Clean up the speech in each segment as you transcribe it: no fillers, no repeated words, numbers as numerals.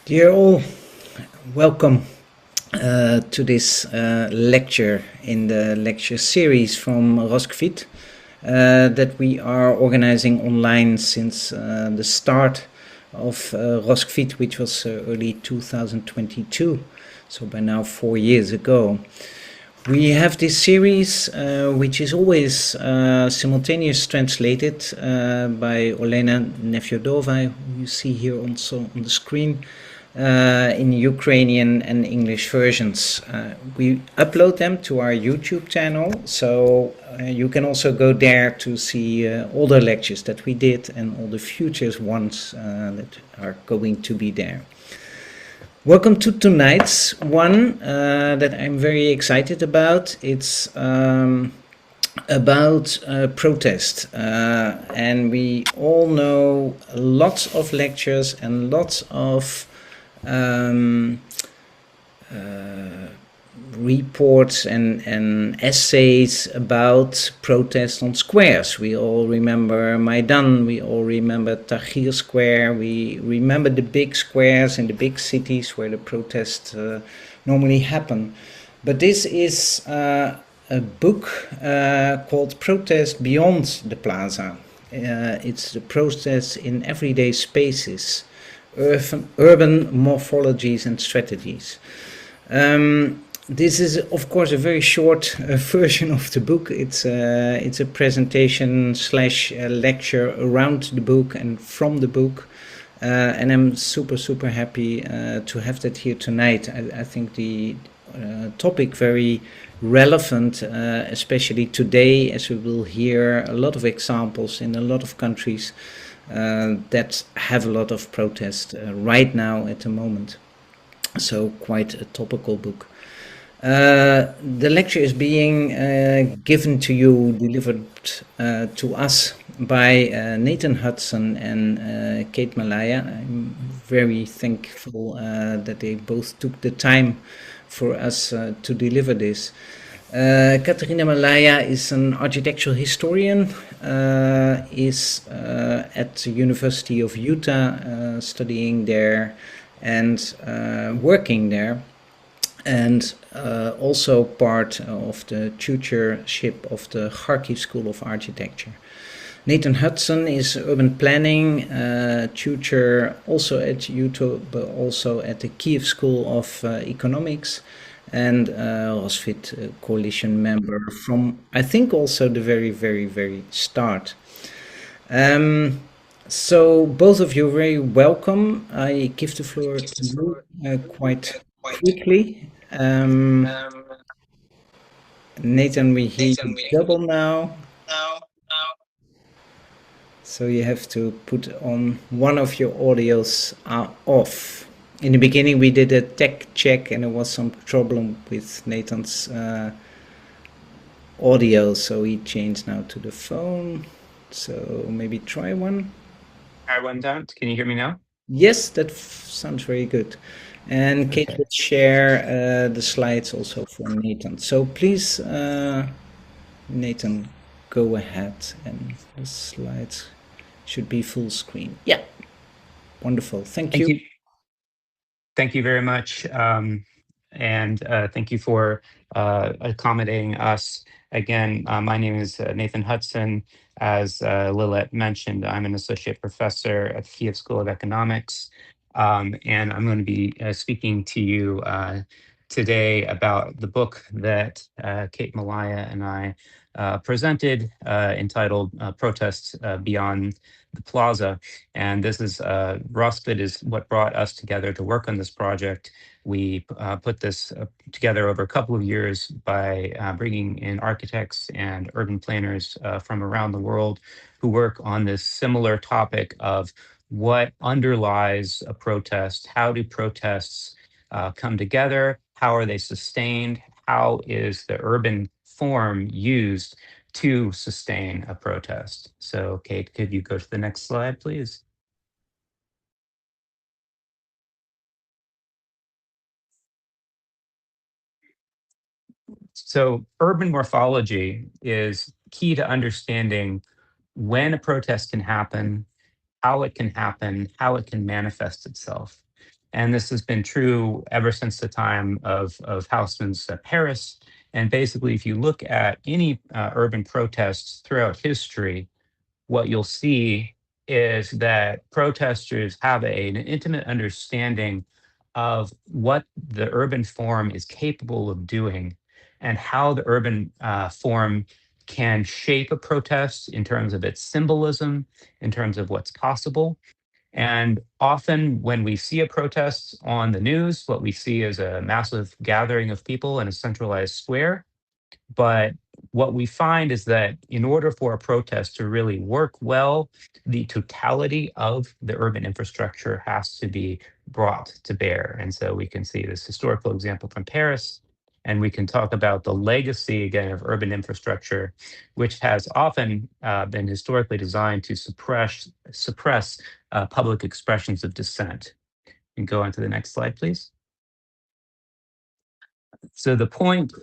Dear all, welcome to this lecture in the lecture series from Roskvit that we are organizing online since the start of Roskvit, which was early 2022, so by now 4 years ago. We have this series, which is always simultaneously translated by Olena Nefyodova, who you see here also on the screen, in Ukrainian and English versions. We upload them to our YouTube channel, so you can also go there to see all the lectures that we did and all the future ones that are going to be there. Welcome to tonight's one that I'm very excited about. It's about protest, and we all know lots of lectures and lots of reports and essays about protest on squares. We all remember Maidan, we all remember Tahrir Square, we remember the big squares in the big cities where the protests normally happen. But this is a book called Protest Beyond the Plaza. It's the protest in everyday spaces, urban morphologies and strategies. This is, of course, a very short version of the book. It's a presentation slash lecture around the book and from the book. And I'm super happy to have that here tonight. I think the topic very relevant, especially today, as we will hear a lot of examples in a lot of countries that have a lot of protest right now at the moment. So quite a topical book. The lecture is being given to you, delivered to us by Nathan Hudson and Kateryna Malaia. I'm very thankful that they both took the time for us to deliver this. Kateryna Malaia is an architectural historian, is at the University of Utah, studying there and working there, and also part of the tutorship of the Kharkiv School of Architecture. Nathan Hudson is urban planning tutor also at Utah, but also at the Kiev School of Economics, and Roskvit coalition member from, I think, also the very start. So both of you are very welcome. I give the floor to you quite quickly. Nathan, we hear you double now. So you have to put on one of your audios off. In the beginning, we did a tech check and there was some problem with Nathan's audio, so he changed now to the phone. So maybe try one. I went down. Can you hear me now? Yes, that sounds very good. And Kate will share the slides also for Nathan. So please, Nathan, go ahead, and the slides should be full screen. Yeah, wonderful. Thank you. Thank you very much. And thank you for accommodating us. Again, my name is Nathan Hudson. As Lilette mentioned, I'm an associate professor at the Kiev School of Economics. And I'm going to be speaking to you today about the book that Kate Malaia and I presented, entitled Protests Beyond the Plaza. And this is Roskvit is what brought us together to work on this project. We put this together over a couple of years by bringing in architects and urban planners from around the world who work on this similar topic of what underlies a protest, how do protests come together, how are they sustained, how is the urban form used to sustain a protest. So, Kate, could you go to the next slide, please? So, urban morphology is key to understanding when a protest can happen, how it can happen, how it can manifest itself. And this has been true ever since the time of Haussmann's Paris. And basically, if you look at any urban protests throughout history, what you'll see is that protesters have an intimate understanding of what the urban form is capable of doing and how the urban form can shape a protest in terms of its symbolism, in terms of what's possible. And often, when we see a protest on the news, what we see is a massive gathering of people in a centralized square. But what we find is that in order for a protest to really work well, the totality of the urban infrastructure has to be brought to bear. And so we can see this historical example from Paris, and we can talk about the legacy again of urban infrastructure, which has often been historically designed to suppress public expressions of dissent. And go on to the next slide, please. So the point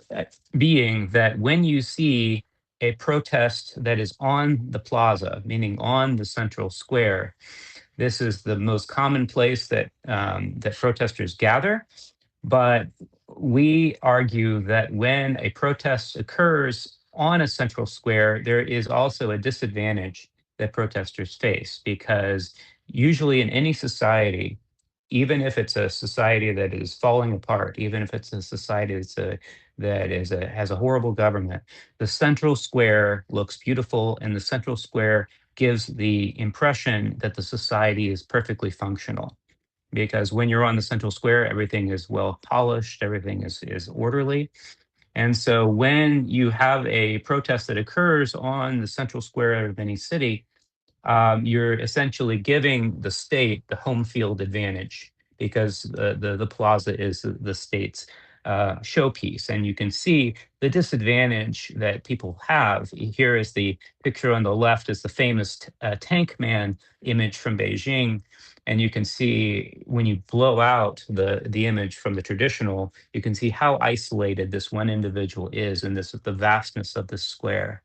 being that when you see a protest that is on the plaza, meaning on the central square, this is the most common place that protesters gather. But we argue that when a protest occurs on a central square, there is also a disadvantage that protesters face because usually in any society, even if it's a society that is falling apart, even if it's a society has a horrible government, the central square looks beautiful, and the central square gives the impression that the society is perfectly functional because when you're on the central square, everything is well polished, everything is orderly. And so when you have a protest that occurs on the central square of any city, you're essentially giving the state the home field advantage because the plaza is the state's showpiece. And you can see the disadvantage that people have. Here is the picture on the left is the famous tank man image from Beijing. And you can see when you blow out the image from the traditional, you can see how isolated this one individual is and the vastness of the square.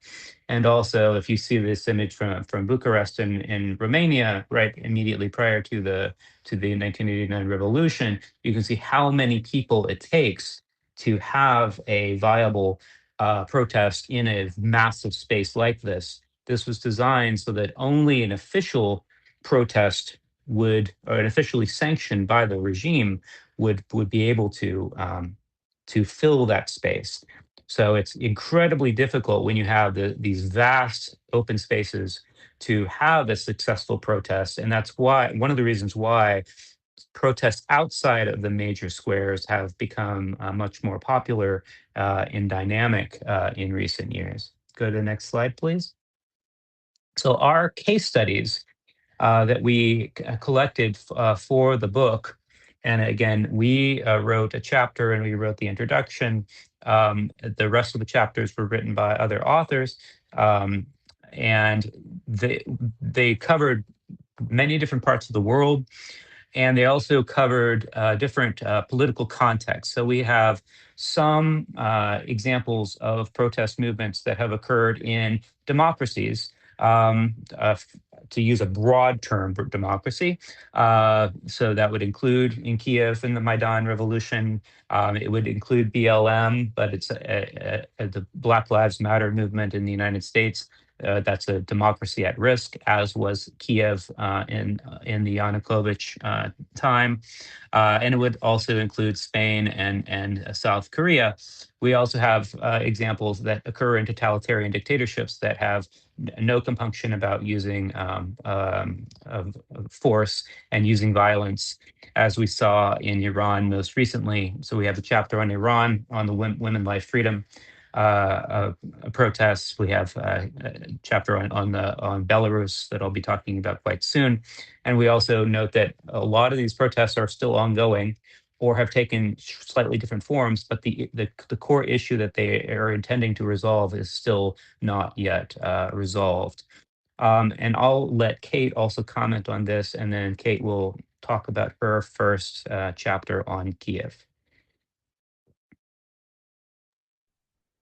And also, if you see this image from Bucharest in Romania, right immediately prior to the 1989 revolution, you can see how many people it takes to have a viable protest in a massive space like this. This was designed so that only an official protest or an officially sanctioned by the regime would be able to fill that space. So it's incredibly difficult when you have these vast open spaces to have a successful protest. And that's why one of the reasons why protests outside of the major squares have become much more popular and dynamic in recent years. Go to the next slide, please. So our case studies that we collected for the book. And again, we wrote a chapter and we wrote the introduction. The rest of the chapters were written by other authors. Um, and they covered many different parts of the world, and they also covered different political contexts. So we have some examples of protest movements that have occurred in democracies. To use a broad term for democracy. So that would include in Kiev in the Maidan Revolution. It would include BLM, but it's the Black Lives Matter movement in the United States. That's a democracy at risk, as was Kiev in the Yanukovych time, and it would also include Spain and South Korea. We also have examples that occur in totalitarian dictatorships that have no compunction about using of force and using violence, as we saw in Iran most recently. So we have a chapter on Iran on the women, life, freedom protests. We have a chapter on Belarus that I'll be talking about quite soon, and we also note that a lot of these protests are still ongoing or have taken slightly different forms, but the core issue that they are intending to resolve is still not yet resolved. And I'll let Kate also comment on this, and then Kate will talk about her first chapter on Kiev.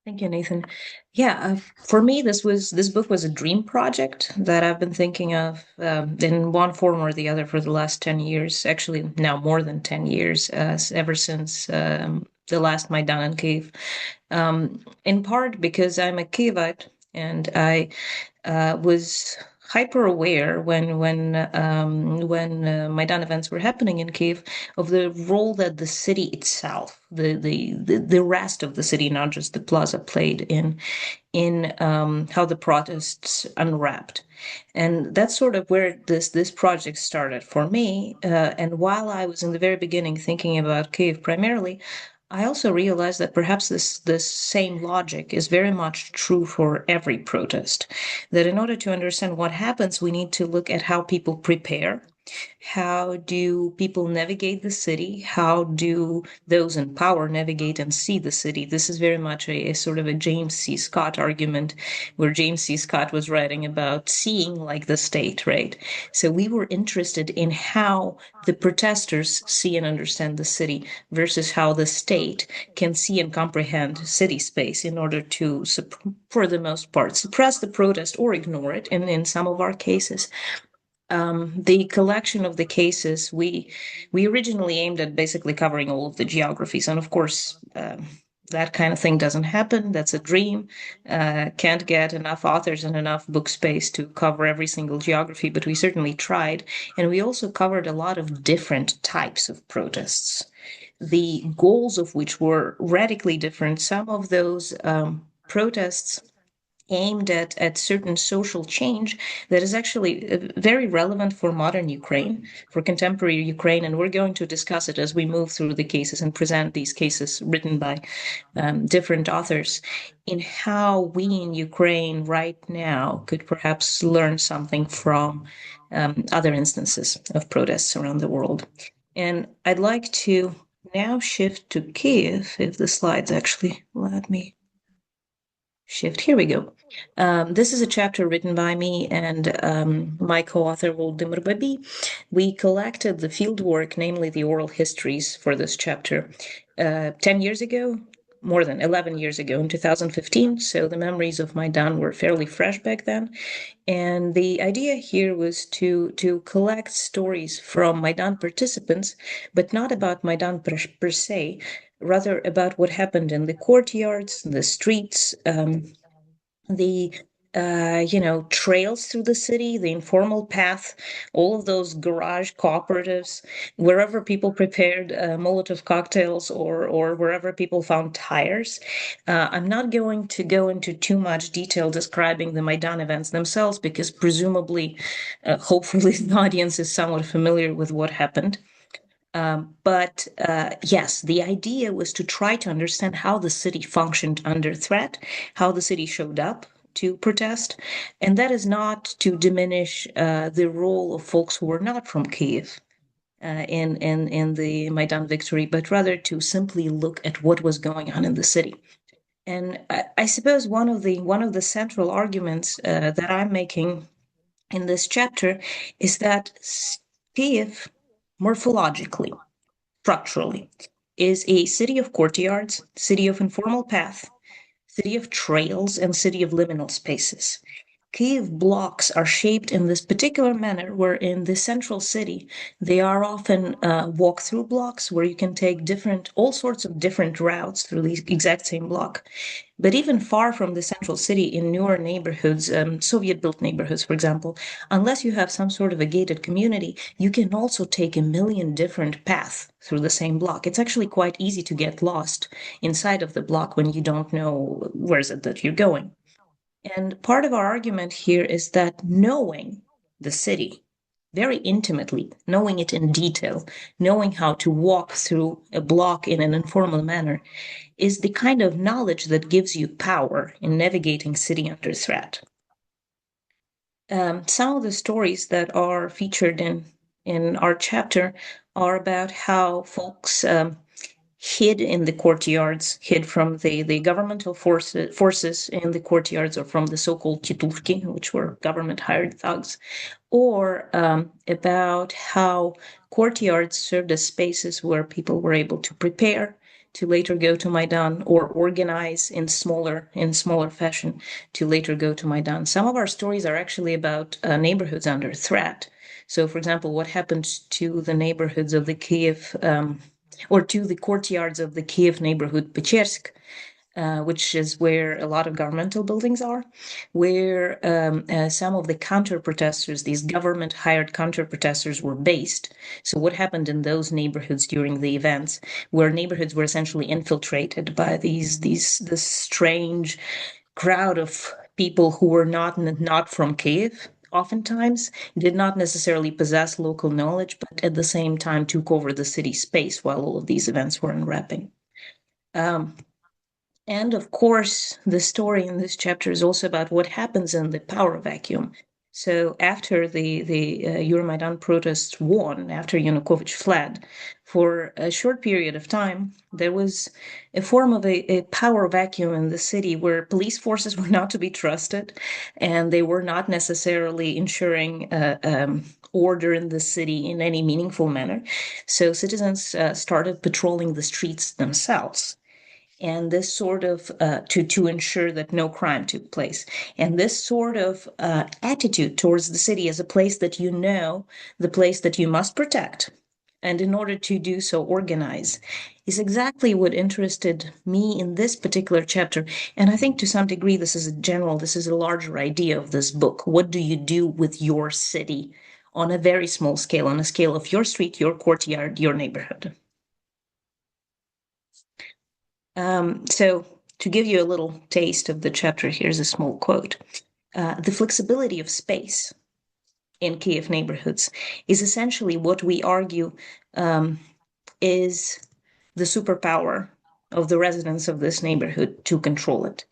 Thank you, Nathan. Yeah, for me, this book was a dream project that I've been thinking of in one form or the other for the last 10 years. Actually, now more than 10 years, ever since the last Maidan in Kiev. In part because I'm a Kievite, and I was hyper aware when Maidan events were happening in Kiev of the role that the city itself, the rest of the city, not just the plaza, played in how the protests unwrapped. And that's sort of where this project started for me. And while I was in the very beginning thinking about Kiev primarily, I also realized that perhaps this same logic is very much true for every protest. That in order to understand what happens, we need to look at how people prepare. How do people navigate the city? How do those in power navigate and see the city? This is very much a sort of a James C. Scott argument, where James C. Scott was writing about seeing like the state, right? So we were interested in how the protesters see and understand the city versus how the state can see and comprehend city space in order to, for the most part, suppress the protest or ignore it in some of our cases. The collection of the cases, we originally aimed at basically covering all of the geographies, and of course, that kind of thing doesn't happen. That's a dream. Can't get enough authors and enough book space to cover every single geography, but we certainly tried, and we also covered a lot of different types of protests, the goals of which were radically different. Some of those protests aimed at certain social change that is actually very relevant for modern Ukraine, for contemporary Ukraine, and we're going to discuss it as we move through the cases and present these cases written by different authors in how we in Ukraine right now could perhaps learn something from other instances of protests around the world. And I'd like to now shift to Kiev, if the slides actually let me shift. Here we go. This is a chapter written by me and my co-author Volodymyr Babi. We collected the fieldwork, namely the oral histories, for this chapter 10 years ago, more than 11 years ago, in 2015. So the memories of Maidan were fairly fresh back then. And the idea here was to collect stories from Maidan participants, but not about Maidan per se, rather about what happened in the courtyards, the streets, the trails through the city, the informal path, all of those garage cooperatives, wherever people prepared Molotov cocktails or wherever people found tires. I'm not going to go into too much detail describing the Maidan events themselves because presumably, hopefully, the audience is somewhat familiar with what happened. But yes, the idea was to try to understand how the city functioned under threat, how the city showed up to protest, and that is not to diminish the role of folks who were not from Kiev in the Maidan victory, but rather to simply look at what was going on in the city. And I suppose one of the central arguments that I'm making in this chapter is that Kiev, morphologically, structurally, is a city of courtyards, city of informal path, city of trails, and city of liminal spaces. Cave blocks are shaped in this particular manner, where in the central city, they are often walk-through blocks where you can take all sorts of different routes through the exact same block. But even far from the central city, in newer neighborhoods, Soviet-built neighborhoods, for example, unless you have some sort of a gated community, you can also take a million different paths through the same block. It's actually quite easy to get lost inside of the block when you don't know where is it that you're going. And part of our argument here is that knowing the city very intimately, knowing it in detail, knowing how to walk through a block in an informal manner, is the kind of knowledge that gives you power in navigating city under threat. Some of the stories that are featured in our chapter are about how folks hid in the courtyards, hid from the governmental forces in the courtyards, or from the so-called titulki, which were government-hired thugs, or about how courtyards served as spaces where people were able to prepare, to later go to Maidan, or organize in smaller fashion to later go to Maidan. Some of our stories are actually about neighborhoods under threat. So, for example, what happened to the neighborhoods of the Kiev, or to the courtyards of the Kiev neighborhood Pechersk, which is where a lot of governmental buildings are, where some of the counter-protesters, these government-hired counter-protesters, were based. So what happened in those neighborhoods during the events, where neighborhoods were essentially infiltrated by this strange crowd of people who were not from Kiev, oftentimes did not necessarily possess local knowledge, but at the same time took over the city space while all of these events were unwrapping. And of course, the story in this chapter is also about what happens in the power vacuum. So after the Euromaidan protests won, after Yanukovych fled, for a short period of time, there was a form of a power vacuum in the city where police forces were not to be trusted, and they were not necessarily ensuring order in the city in any meaningful manner. So citizens started patrolling the streets themselves. And this sort of to ensure that no crime took place, and this sort of attitude towards the city as a place that the place that you must protect, and in order to do so, organize, is exactly what interested me in this particular chapter. And I think to some degree this is a larger idea of this book. What do you do with your city on a very small scale, on a scale of your street, your courtyard, your neighborhood? So to give you a little taste of the chapter, here's a small quote. The flexibility of space in Kiev neighborhoods is essentially what we argue is the superpower of the residents of this neighborhood to control it.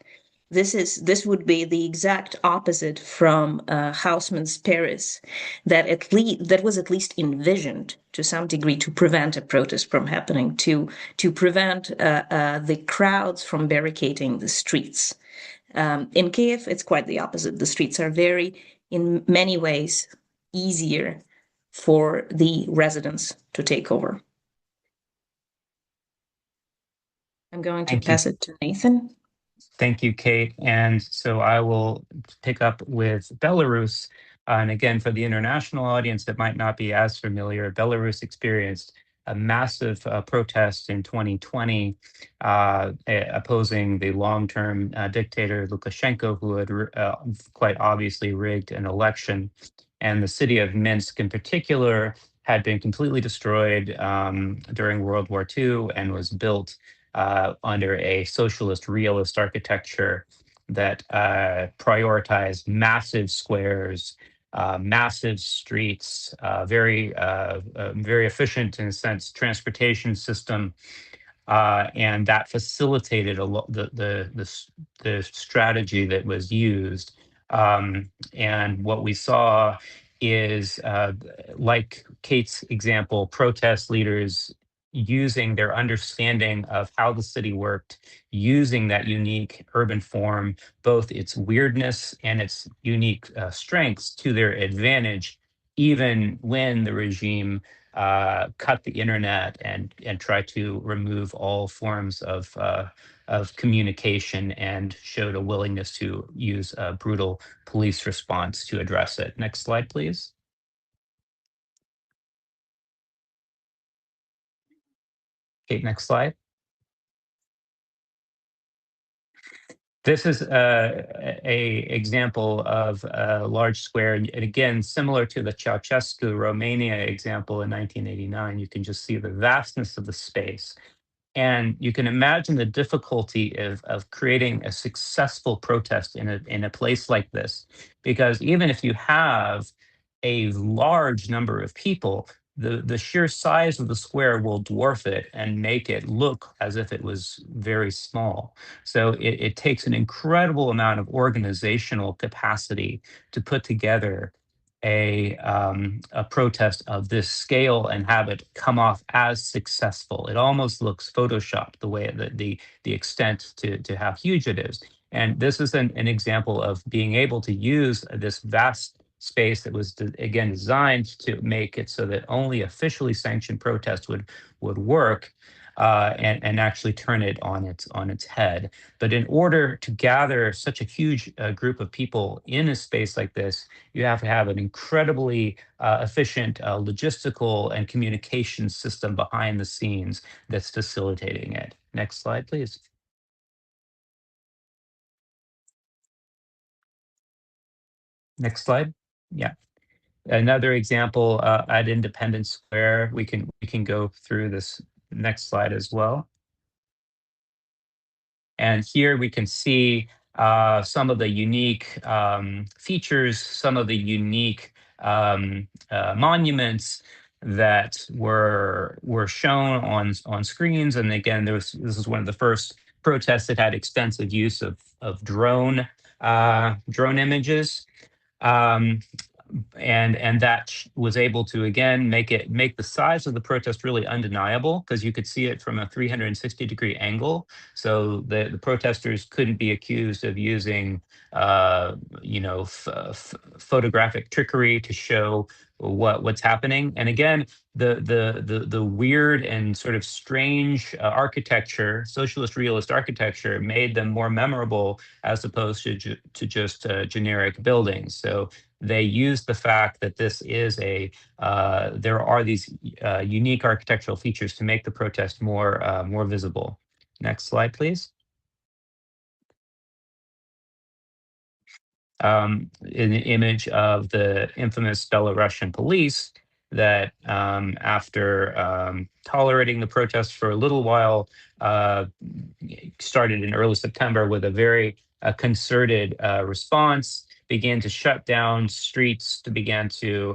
This would be the exact opposite from Haussmann's Paris, that was at least envisioned to some degree to prevent a protest from happening, to prevent the crowds from barricading the streets. In Kiev, it's quite the opposite. The streets are in many ways, easier for the residents to take over. I'm going to pass it to Nathan. Thank you, Kate. And so I will pick up with Belarus. And again, for the international audience that might not be as familiar, Belarus experienced a massive protest in 2020 opposing the long-term dictator Lukashenko, who had quite obviously rigged an election. And the city of Minsk in particular had been completely destroyed during World War II and was built under a socialist realist architecture that prioritized massive squares, massive streets, very efficient in a sense transportation system, and that facilitated the strategy that was used. And what we saw is, like Kate's example, protest leaders using their understanding of how the city worked, using that unique urban form, both its weirdness and its unique strengths to their advantage, even when the regime cut the internet and tried to remove all forms of communication and showed a willingness to use a brutal police response to address it. Next slide, please. Kate, next slide. This is a example of a large square, and again, similar to the Ceausescu Romania example in 1989, you can just see the vastness of the space. And you can imagine the difficulty of creating a successful protest in a place like this, because even if you have a large number of people, the sheer size of the square will dwarf it and make it look as if it was very small. So it takes an incredible amount of organizational capacity to put together a protest of this scale and have it come off as successful. It almost looks photoshopped, the way that the extent to how huge it is. And this is an example of being able to use this vast space that was again designed to make it so that only officially sanctioned protest would work. and actually turn it on its head. But in order to gather such a huge group of people in a space like this, you have to have an incredibly efficient logistical and communication system behind the scenes that's facilitating it. Next slide, please. Next slide. Yeah. Another example at Independence Square. We can go through this next slide as well. And here we can see some of the unique features, some of the unique monuments that were shown on screens. And again, this is one of the first protests that had extensive use of drone images. Um, and that was able to again make the size of the protest really undeniable, because you could see it from a 360-degree angle. So the protesters couldn't be accused of using photographic trickery to show what's happening. And again, the weird and sort of strange architecture, socialist realist architecture, made them more memorable as opposed to just generic buildings. So they used the fact that this is there are these unique architectural features to make the protest more visible. Next slide, please. In the image of the infamous Belarusian police that, after tolerating the protests for a little while, started in early September with a very concerted response, began to shut down streets, to began to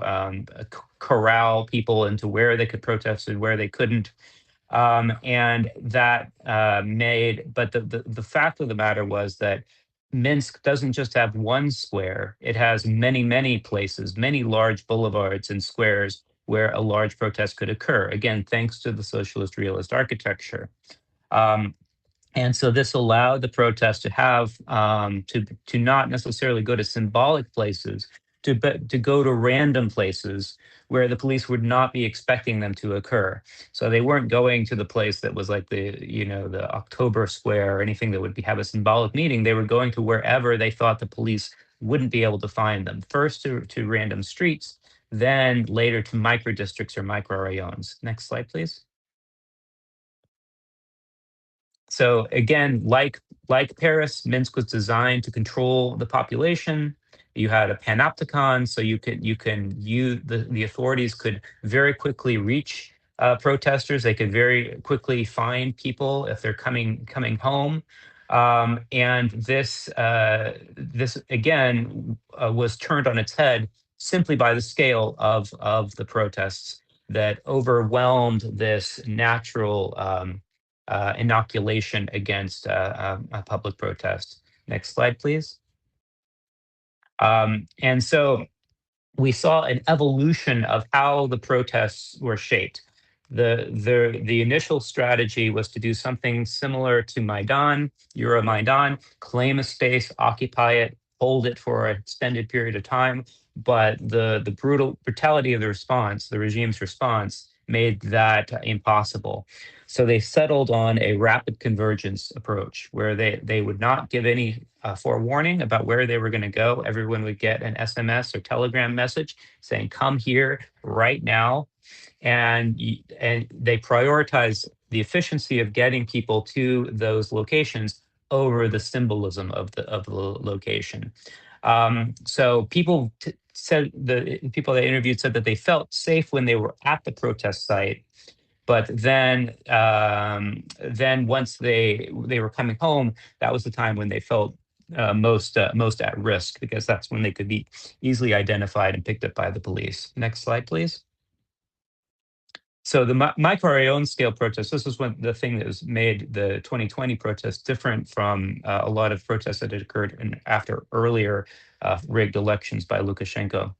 corral people into where they could protest and where they couldn't. And that but the fact of the matter was that Minsk doesn't just have one square, it has many, many places, many large boulevards and squares where a large protest could occur. Again, thanks to the socialist realist architecture. Um, and so this allowed the protest to have to not necessarily go to symbolic places, to go to random places where the police would not be expecting them to occur. So they weren't going to the place that was like the October Square or anything that would have a symbolic meaning. They were going to wherever they thought the police wouldn't be able to find them. First to random streets, then later to micro districts or micro rayons. Next slide, please. So again, like Paris, Minsk was designed to control the population. You had a panopticon, so the authorities could very quickly reach protesters. They could very quickly find people if they're coming home. And this again was turned on its head simply by the scale of the protests that overwhelmed this natural inoculation against a public protest. Next slide, please. And so we saw an evolution of how the protests were shaped. The initial strategy was to do something similar to Maidan, Euromaidan, claim a space, occupy it, hold it for an extended period of time. But the brutality of the response, the regime's response, made that impossible. So they settled on a rapid convergence approach where they would not give any forewarning about where they were going to go. Everyone would get an SMS or telegram message saying, "Come here right now." And they prioritize the efficiency of getting people to those locations over the symbolism of the location. So said, the people they interviewed said that they felt safe when they were at the protest site, but then once they were coming home, that was the time when they felt most at risk, because that's when they could be easily identified and picked up by the police. Next slide, please. So the micro-rayon scale protest, this was the thing that was made the 2020 protest different from a lot of protests that had occurred after earlier rigged elections by Lukashenko.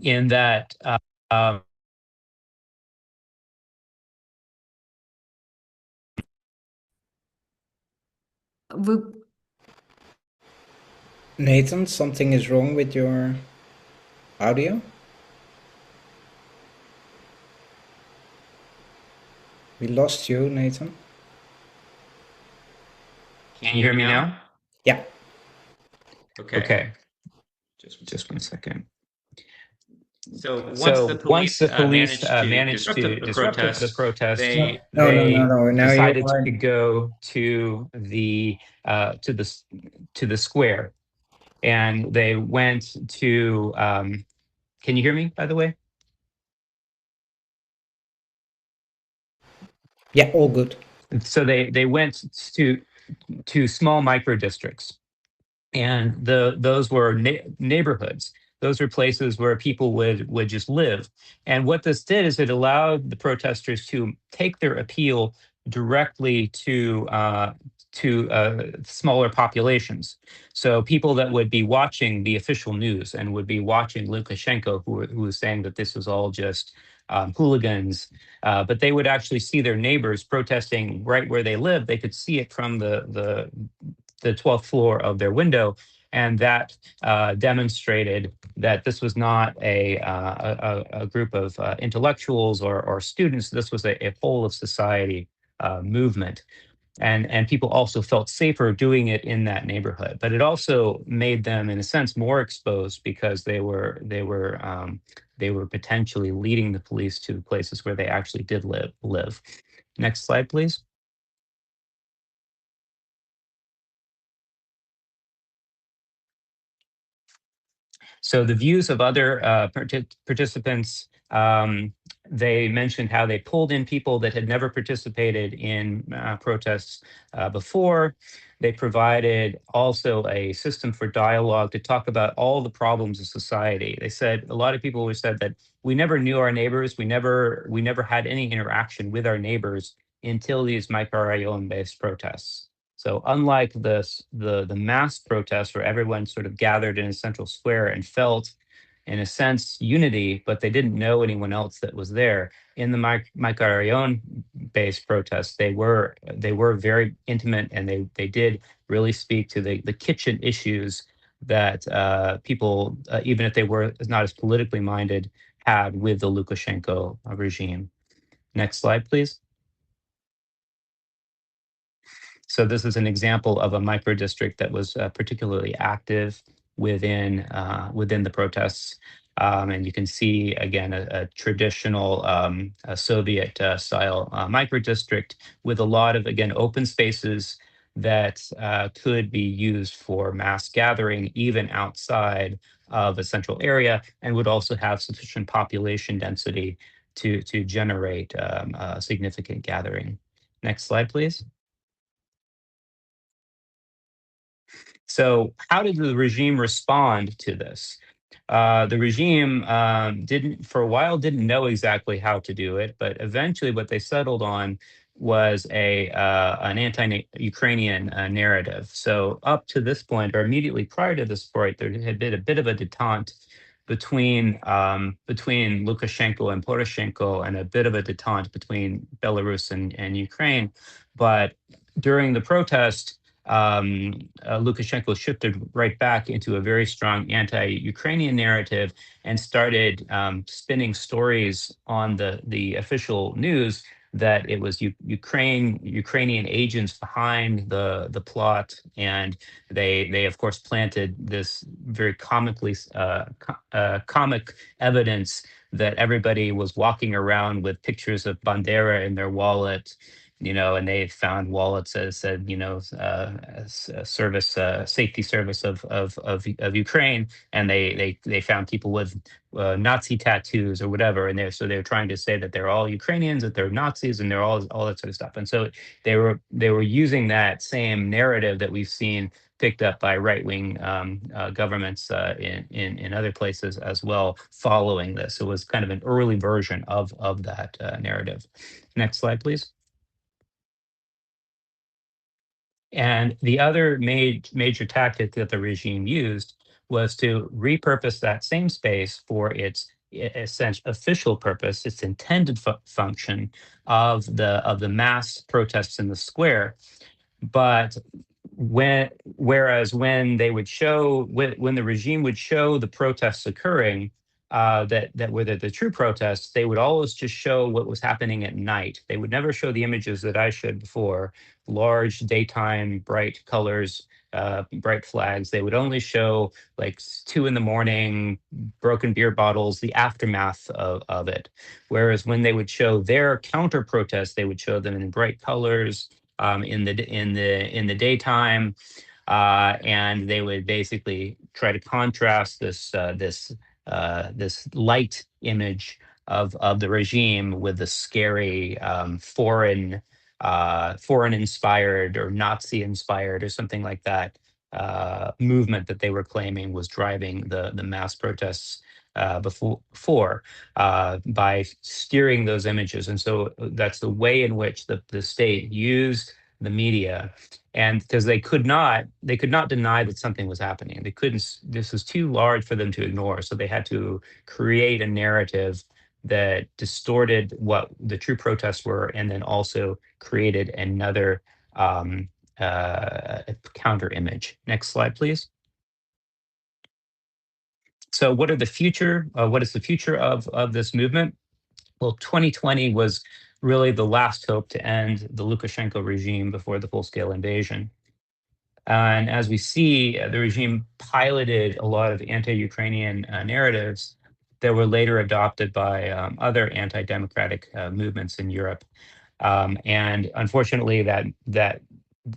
In that Nathan, something is wrong with your audio? We lost you, Nathan. Can you hear me now? Yeah. Okay. Just one second. So So once the police managed to disrupt the protest, they No. Now decided you are... to go to the square, and they went to. Can you hear me? By the way. Yeah, all good. So they went to small micro districts, and those were neighborhoods. Those were places where people would just live. And what this did is it allowed the protesters to take their appeal directly to smaller populations. So people that would be watching the official news and would be watching Lukashenko, who was saying that this was all just hooligans, but they would actually see their neighbors protesting right where they live. They could see it from the 12th floor of their window, and that demonstrated that this was not a group of intellectuals or students. This was a whole of society movement, and people also felt safer doing it in that neighborhood. But it also made them, in a sense, more exposed because they were potentially leading the police to places where they actually did live. Next slide, please. So the views of other participants, they mentioned how they pulled in people that had never participated in protests before. They provided also a system for dialogue to talk about all the problems of society. They said a lot of people always said that we never knew our neighbors, we never had any interaction with our neighbors until these microrayon-based protests. So unlike the mass protests where everyone sort of gathered in a central square and felt, in a sense, unity, but they didn't know anyone else that was there. In the Microrayon-based protests, they were very intimate, and they did really speak to the kitchen issues that people, even if they were not as politically minded, had with the Lukashenko regime. Next slide, please. So this is an example of a micro district that was particularly active within the protests. And you can see, again, a traditional a Soviet style micro district with a lot of, again, open spaces that could be used for mass gathering, even outside of a central area, and would also have sufficient population density to generate a significant gathering. Next slide, please. So, how did the regime respond to this? The regime didn't, for a while, didn't know exactly how to do it, but eventually, what they settled on was an anti-Ukrainian narrative. So, up to this point, or immediately prior to this point, there had been a bit of a detente between Lukashenko and Poroshenko, and a bit of a detente between Belarus and Ukraine. But during the protest, Lukashenko shifted right back into a very strong anti-Ukrainian narrative and started spinning stories on the official news that it was Ukrainian agents behind the plot, and they of course planted this very comic evidence that everybody was walking around with pictures of Bandera in their wallet, and they found wallets that said, service, safety service of Ukraine, and they found people with Nazi tattoos or whatever, and they're trying to say that they're all Ukrainians, that they're Nazis, and they're all that sort of stuff. And so they were using that same narrative that we've seen picked up by right-wing governments in other places as well, following this. It was kind of an early version of that narrative. Next slide, please. And the other major tactic that the regime used was to repurpose that same space for its essential official purpose, its intended function of the mass protests in the square. But whereas when they would show when the regime would show the protests occurring, that were the true protests, they would always just show what was happening at night. They would never show the images that I showed before, large daytime, bright colors, bright flags. They would only show like 2 in the morning, broken beer bottles, the aftermath of it. Whereas when they would show their counter protests, they would show them in bright colors in the daytime, and they would basically try to contrast this light image of the regime with the scary foreign inspired or Nazi inspired or something like that movement that they were claiming was driving the mass protests before by steering those images. And so that's the way in which the state used the media, and because they could not deny that something was happening. They couldn't. This was too large for them to ignore, so they had to create a narrative that distorted what the true protests were, and then also created another counter image. Next slide, please. So what is the future of this movement? Well, 2020 was really the last hope to end the Lukashenko regime before the full-scale invasion. And as we see, the regime piloted a lot of anti-Ukrainian narratives that were later adopted by other anti-democratic movements in Europe. And unfortunately, that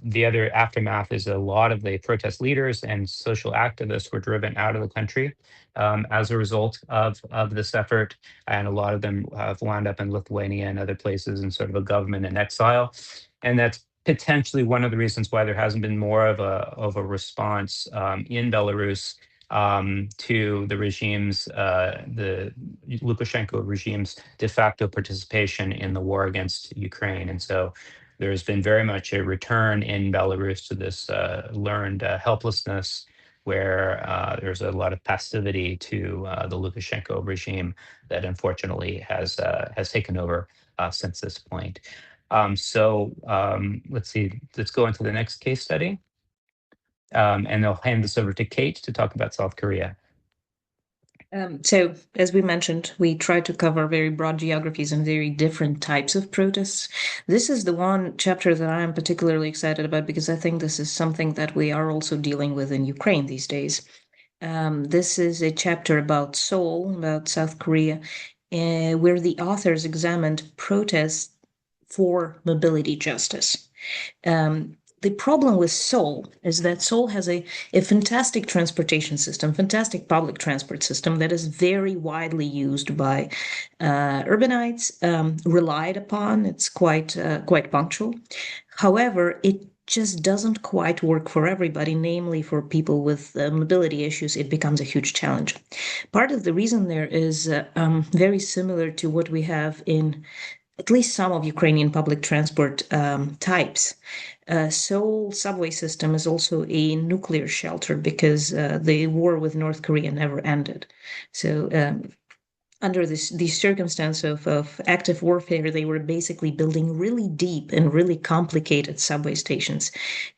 the other aftermath is a lot of the protest leaders and social activists were driven out of the country as a result of this effort. And a lot of them have wound up in Lithuania and other places in sort of a government in exile. And that's potentially one of the reasons why there hasn't been more of a response in Belarus to the regime's, the Lukashenko regime's de facto participation in the war against Ukraine. And so there's been very much a return in Belarus to this learned helplessness, where there's a lot of passivity to the Lukashenko regime that unfortunately has taken over since this point. Let's see, let's go into the next case study. And I'll hand this over to Kate to talk about South Korea. So, as we mentioned, we try to cover very broad geographies and very different types of protests. This is the one chapter that I am particularly excited about because I think this is something that we are also dealing with in Ukraine these days. This is a chapter about Seoul, about South Korea, where the authors examined protests for mobility justice. The problem with Seoul is that Seoul has a fantastic transportation system, fantastic public transport system that is very widely used by urbanites, relied upon. It's quite punctual. However, it just doesn't quite work for everybody, namely for people with mobility issues. It becomes a huge challenge. Part of the reason there is very similar to what we have in at least some of Ukrainian public transport types. Seoul subway system is also a nuclear shelter because the war with North Korea never ended. So under these circumstance of active warfare, they were basically building really deep and really complicated subway stations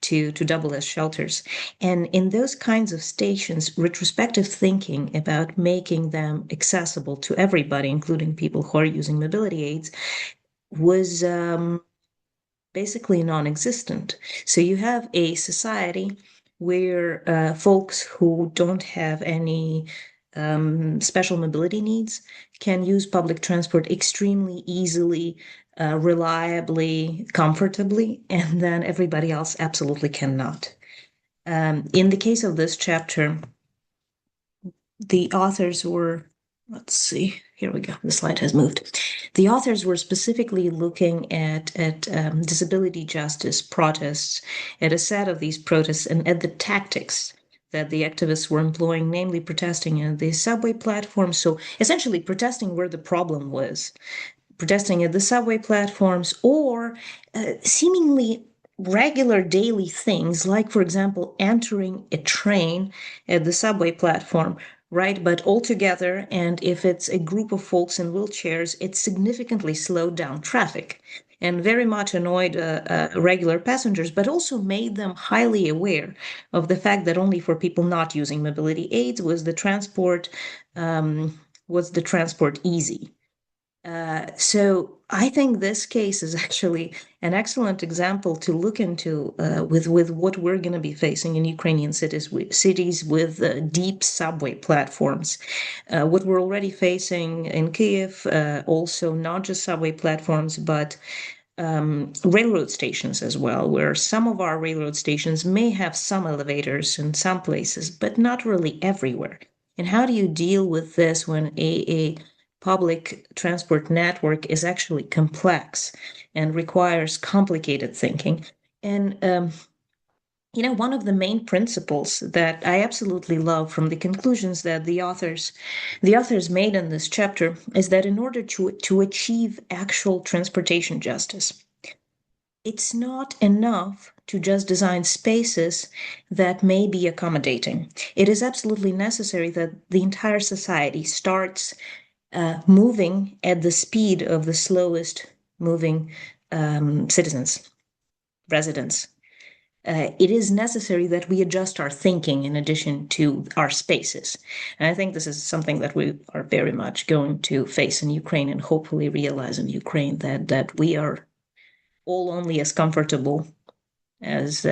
to double as shelters. And in those kinds of stations, retrospective thinking about making them accessible to everybody, including people who are using mobility aids, was basically non-existent. So you have a society where folks who don't have any special mobility needs can use public transport extremely easily, reliably, comfortably, and then everybody else absolutely cannot. In the case of this chapter, the authors were, let's see, here we go, the slide has moved. The authors were specifically looking at disability justice protests, at a set of these protests, and at the tactics that the activists were employing, namely protesting at the subway platforms. So essentially protesting where the problem was, protesting at the subway platforms, or seemingly regular daily things, like, for example, entering a train at the subway platform, right? But all together, and if it's a group of folks in wheelchairs, it significantly slowed down traffic and very much annoyed regular passengers, but also made them highly aware of the fact that only for people not using mobility aids was the transport was the transport easy? So I think this case is actually an excellent example to look into with what we're going to be facing in Ukrainian cities with deep subway platforms. What we're already facing in Kiev, also not just subway platforms, but railroad stations as well, where some of our railroad stations may have some elevators in some places, but not really everywhere. And how do you deal with this when a public transport network is actually complex and requires complicated thinking? And one of the main principles that I absolutely love from the conclusions that the authors made in this chapter is that in order to achieve actual transportation justice, it's not enough to just design spaces that may be accommodating. It is absolutely necessary that the entire society starts moving at the speed of the slowest moving citizens, residents. It is necessary that we adjust our thinking in addition to our spaces. And I think this is something that we are very much going to face in Ukraine and hopefully realize in Ukraine that we are all only as comfortable as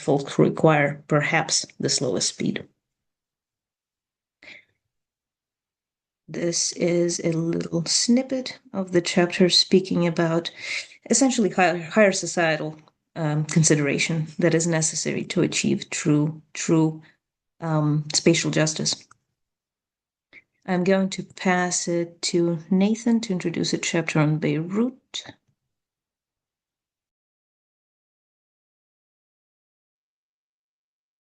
folks require perhaps the slowest speed. This is a little snippet of the chapter speaking about essentially higher societal consideration that is necessary to achieve true spatial justice. I'm going to pass it to Nathan to introduce a chapter on Beirut.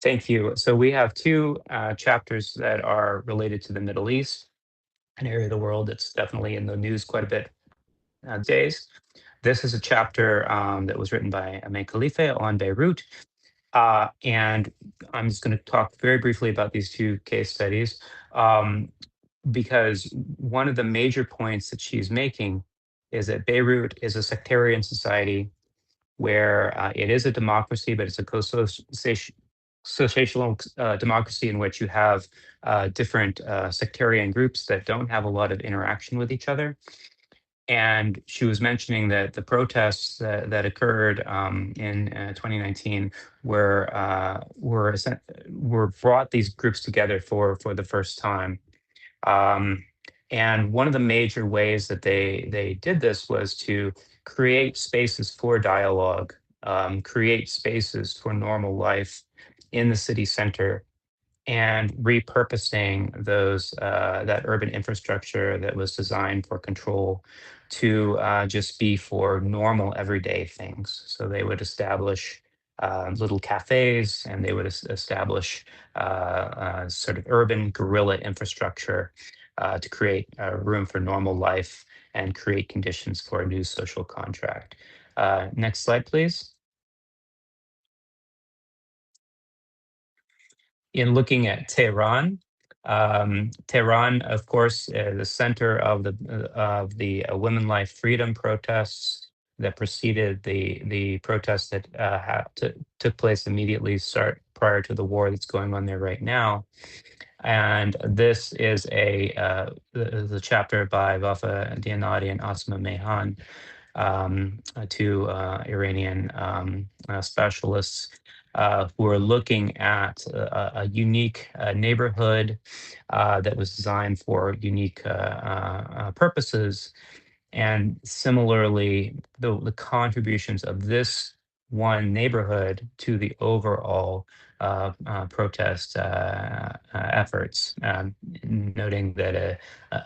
Thank you. So we have two chapters that are related to the Middle East, an area of the world that's definitely in the news quite a bit these days. This is a chapter that was written by Ahmed Khalife on Beirut. And I'm just going to talk very briefly about these two case studies because one of the major points that she's making is that Beirut is a sectarian society where it is a democracy, but it's a co-social democracy in which you have different sectarian groups that don't have a lot of interaction with each other. And she was mentioning that the protests that occurred in 2019 were brought these groups together for the first time. And one of the major ways that they did this was to create spaces for dialogue, create spaces for normal life in the city center, and repurposing that urban infrastructure that was designed for control to just be for normal everyday things. So they would establish little cafes, and they would establish sort of urban guerrilla infrastructure to create room for normal life and create conditions for a new social contract. Next slide, please. In looking at Tehran, Tehran, of course, the center of the Women Life Freedom protests that preceded the protests that took place immediately prior to the war that's going on there right now. And this is the chapter by Vafa Dianadi and Asma Mehan, two Iranian specialists who are looking at a unique neighborhood that was designed for unique purposes. And similarly, the contributions of this one neighborhood to the overall protest efforts, noting that a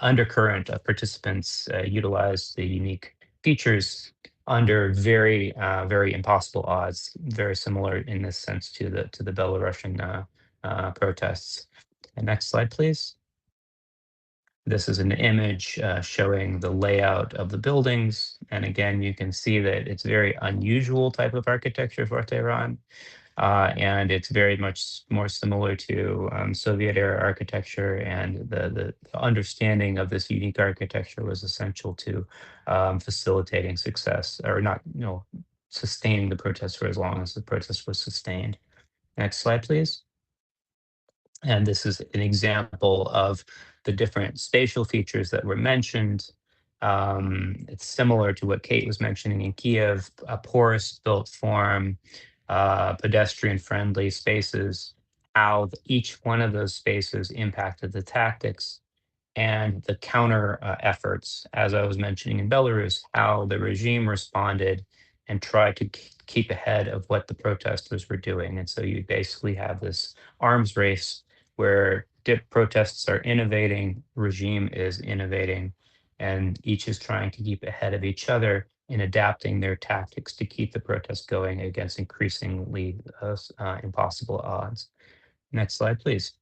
undercurrent of participants utilized the unique features under very impossible odds, very similar in this sense to the Belarusian protests. And next slide, please. This is an image showing the layout of the buildings. And again, you can see that it's very unusual type of architecture for Tehran. And it's very much more similar to Soviet era architecture, and the understanding of this unique architecture was essential to facilitating success, or not, sustaining the protest for as long as the protest was sustained. Next slide, please. And this is an example of the different spatial features that were mentioned. It's similar to what Kate was mentioning in Kiev, a porous built form, pedestrian-friendly spaces, how each one of those spaces impacted the tactics and the counter efforts, as I was mentioning in Belarus, how the regime responded and tried to keep ahead of what the protesters were doing. And so you basically have this arms race where protests are innovating, regime is innovating, and each is trying to keep ahead of each other in adapting their tactics to keep the protest going against increasingly impossible odds. Next slide, please.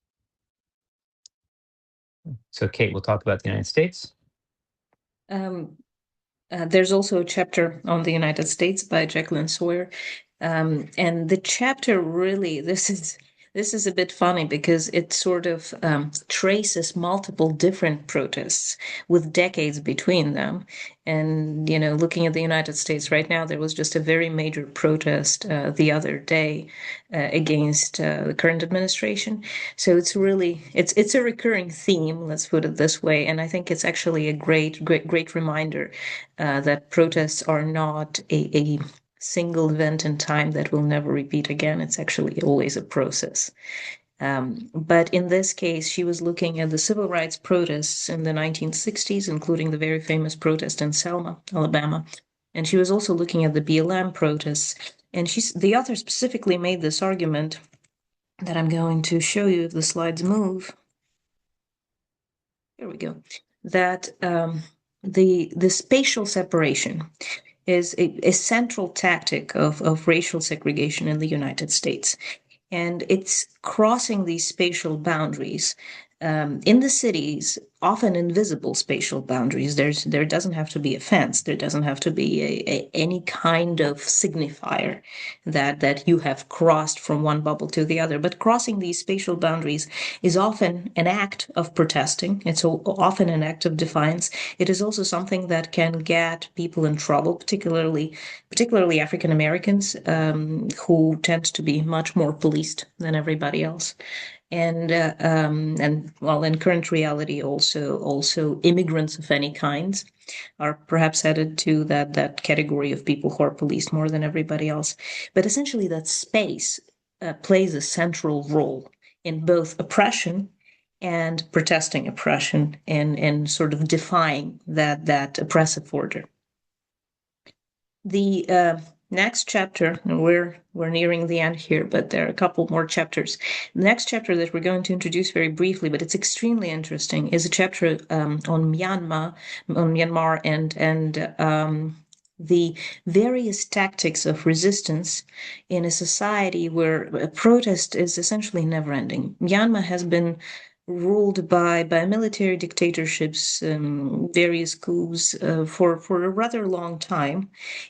So Kate will talk about the United States. There's also a chapter on the United States by Jacqueline Sawyer. And the chapter really, this is a bit funny because it sort of traces multiple different protests with decades between them. And, looking at the United States right now, there was just a very major protest the other day against the current administration. So it's really, it's a recurring theme, let's put it this way. And I think it's actually a great reminder that protests are not a single event in time that will never repeat again. It's actually always a process. But in this case, she was looking at the civil rights protests in the 1960s, including the very famous protest in Selma, Alabama. And she was also looking at the BLM protests. And the author specifically made this argument that I'm going to show you if the slides move. Here we go. That the spatial separation is a central tactic of racial segregation in the United States. And it's crossing these spatial boundaries. In the cities, often invisible spatial boundaries. There doesn't have to be a fence. There doesn't have to be any kind of signifier that you have crossed from one bubble to the other. But crossing these spatial boundaries is often an act of protesting. It's often an act of defiance. It is also something that can get people in trouble, particularly African Americans, who tend to be much more policed than everybody else. And well, in current reality, also immigrants of any kinds are perhaps added to that category of people who are policed more than everybody else. But essentially, that space plays a central role in both oppression and protesting oppression and sort of defying that oppressive order. The next chapter, and we're nearing the end here, but there are a couple more chapters. The next chapter that we're going to introduce very briefly, but it's extremely interesting, is a chapter on Myanmar, and the various tactics of resistance in a society where a protest is essentially never ending. Myanmar has been ruled by military dictatorships, various coups for a rather long time.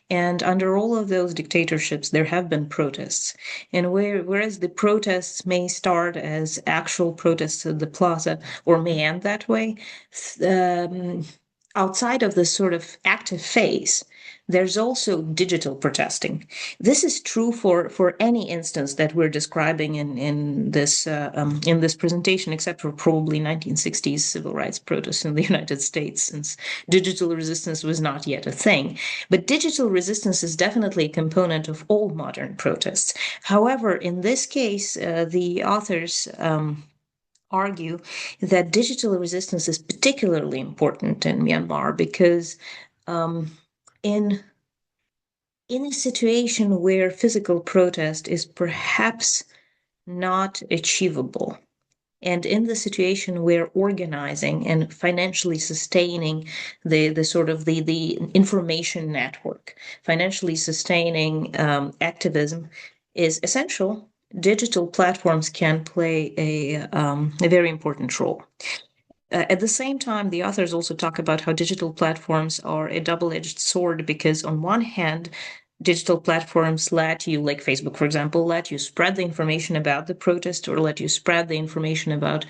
And under all of those dictatorships, there have been protests. And whereas the protests may start as actual protests at the plaza or may end that way, outside of this sort of active phase, there's also digital protesting. This is true for any instance that we're describing in this presentation, except for probably 1960s civil rights protests in the United States, since digital resistance was not yet a thing. But digital resistance is definitely a component of all modern protests. However, in this case, the authors argue that digital resistance is particularly important in Myanmar because in a situation where physical protest is perhaps not achievable, and in the situation where organizing and financially sustaining the sort of the information network, financially sustaining activism is essential, digital platforms can play a very important role. At the same time, the authors also talk about how digital platforms are a double-edged sword because on one hand, digital platforms let you, like Facebook, for example, let you spread the information about the protest or let you spread the information about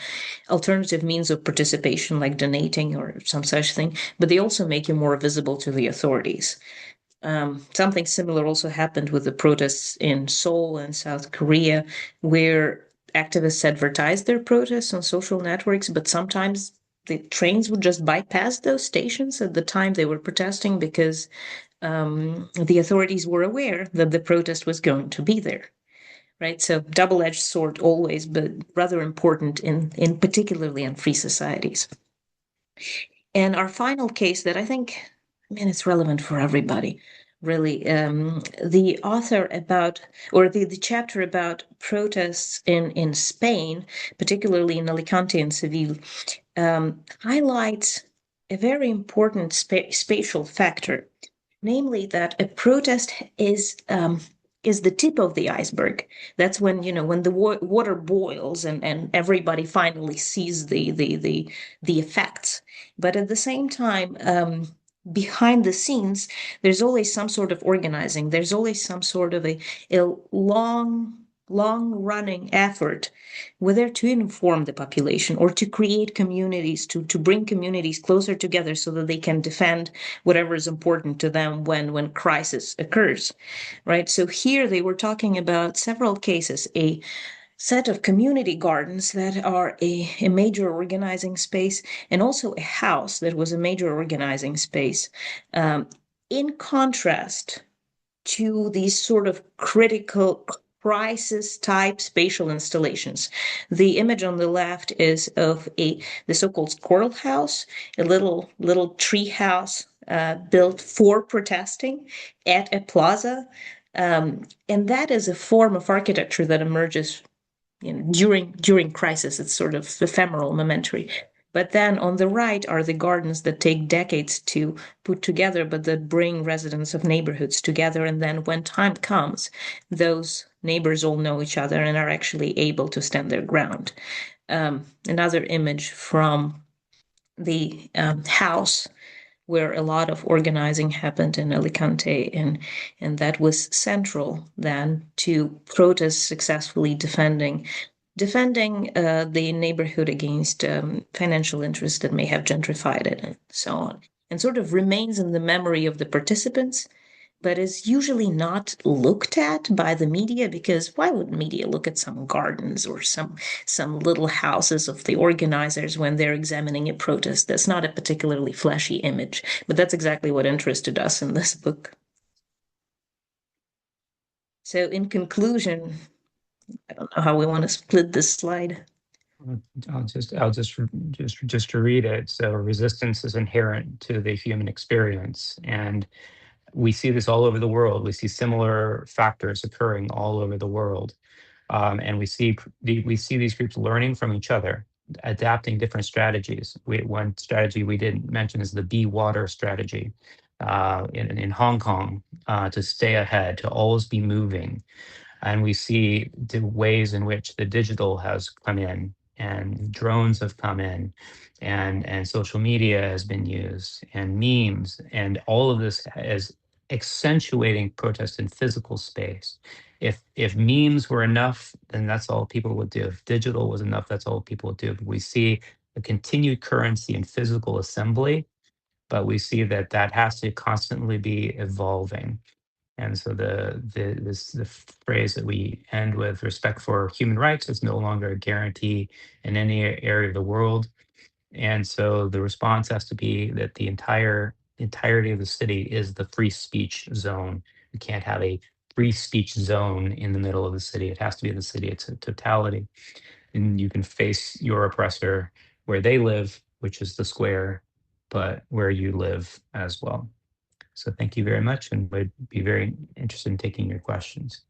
alternative means of participation, like donating or some such thing, but they also make you more visible to the authorities. Something similar also happened with the protests in Seoul and South Korea, where activists advertised their protests on social networks, but sometimes the trains would just bypass those stations at the time they were protesting because the authorities were aware that the protest was going to be there. Right, so double-edged sword always, but rather important in particularly in free societies. And our final case that I think, it's relevant for everybody, really. The author about, or the chapter about protests in Spain, particularly in Alicante and Seville, highlights a very important spatial factor, namely that a protest is the tip of the iceberg. That's when, when the water boils and everybody finally sees the effects. But at the same time, behind the scenes, there's always some sort of organizing. There's always some sort of a long-running effort, whether to inform the population or to create communities, to bring communities closer together so that they can defend whatever is important to them when crisis occurs, right? So here they were talking about several cases, a set of community gardens that are a major organizing space, and also a house that was a major organizing space, in contrast to these sort of critical crisis type spatial installations. The image on the left is of the so-called squirrel house, a little tree house built for protesting at a plaza. And that is a form of architecture that emerges during crisis. It's sort of ephemeral, momentary. But then on the right are the gardens that take decades to put together, but that bring residents of neighborhoods together. And then when time comes, those neighbors all know each other and are actually able to stand their ground. Another image from the house where a lot of organizing happened in Alicante, and that was central then to protests successfully defending the neighborhood against financial interests that may have gentrified it and so on, and sort of remains in the memory of the participants, but is usually not looked at by the media, because why would media look at some gardens or some little houses of the organizers when they're examining a protest? That's not a particularly flashy image, but that's exactly what interested us in this book. So in conclusion, I don't know how we want to split this slide. I'll just to read it. So resistance is inherent to the human experience, and we see this all over the world. We see similar factors occurring all over the world, and we see these groups learning from each other, adapting different strategies. One strategy we didn't mention is the be water strategy in Hong Kong, to stay ahead, to always be moving. And we see the ways in which the digital has come in, and drones have come in, and social media has been used, and memes, and all of this is accentuating protest in physical space. If memes were enough, then that's all people would do. If digital was enough, that's all people would do. But we see a continued currency in physical assembly, but we see that has to constantly be evolving. And so the phrase that we end with, respect for human rights, is no longer a guarantee in any area of the world. And so the response has to be that the entirety of the city is the free speech zone. You can't have a free speech zone in the middle of the city. It has to be the city, it's a totality. And you can face your oppressor where they live, which is the square, but where you live as well. So thank you very much, and would be very interested in taking your questions.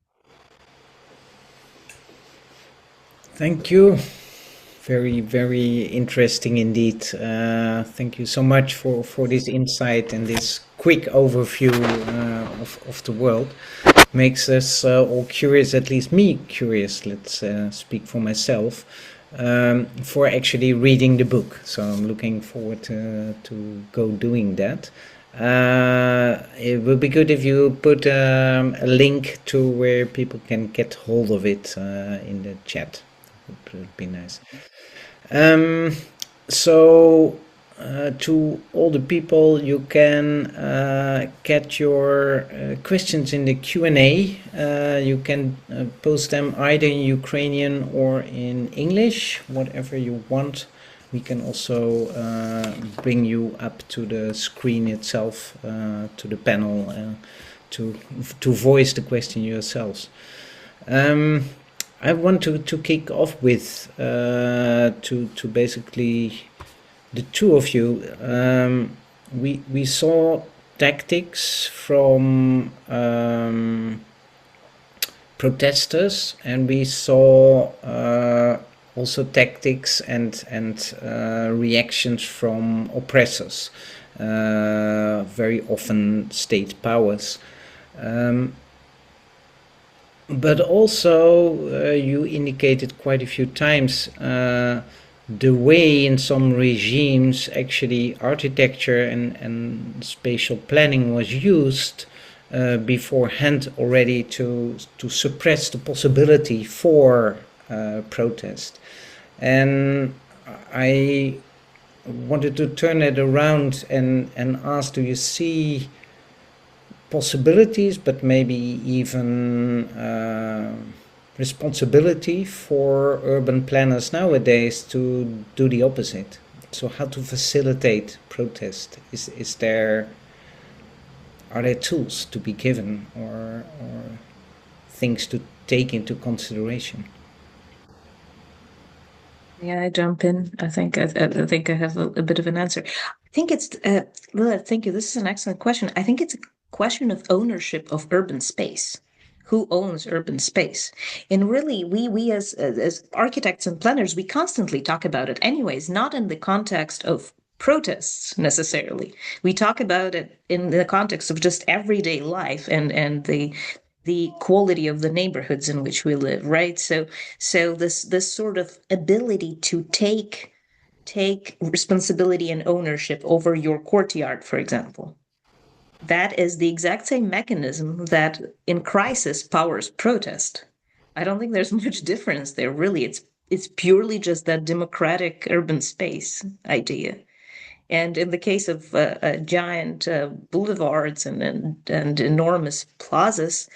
Thank you. Very, very interesting indeed. Thank you so much for this insight and this quick overview of the world. Makes us all curious, at least me curious, let's speak for myself, for actually reading the book. So I'm looking forward to go doing that. It would be good if you put a link to where people can get hold of it in the chat. It would be nice. So to all the people, you can get your questions in the Q&A. You can post them either in Ukrainian or in English, whatever you want. We can also bring you up to the screen itself, to the panel, to voice the question yourselves. I want to kick off with to basically the two of you. We saw tactics from protesters, and we saw also tactics and reactions from oppressors, very often state powers. But also, you indicated quite a few times the way in some regimes actually architecture and spatial planning was used beforehand already to suppress the possibility for protest. And I wanted to turn it around and ask, do you see possibilities, but maybe even responsibility for urban planners nowadays to do the opposite? So how to facilitate protest? Are there tools to be given or things to take into consideration? Yeah, I jump in. I think I have a bit of an answer. I think it's Lilith, thank you. This is an excellent question. I think it's a question of ownership of urban space. Who owns urban space? And really, we as architects and planners, we constantly talk about it anyways, not in the context of protests necessarily. We talk about it in the context of just everyday life and the quality of the neighborhoods in which we live, right? So this sort of ability to take responsibility and ownership over your courtyard, for example. That is the exact same mechanism that in crisis powers protest. I don't think there's much difference there, really. It's purely just that democratic urban space idea. And in the case of giant boulevards and enormous plazas,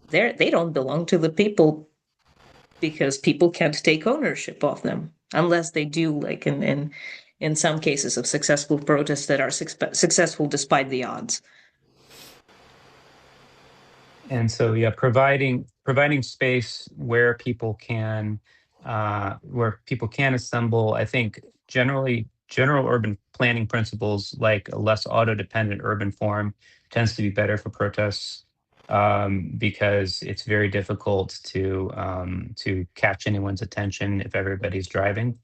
they don't belong to the people because people can't take ownership of them unless they do, like in some cases of successful protests that are successful despite the odds. And so, yeah, providing space where people can assemble. I think general urban planning principles, like a less auto-dependent urban form, tends to be better for protests, because it's very difficult to catch anyone's attention if everybody's driving.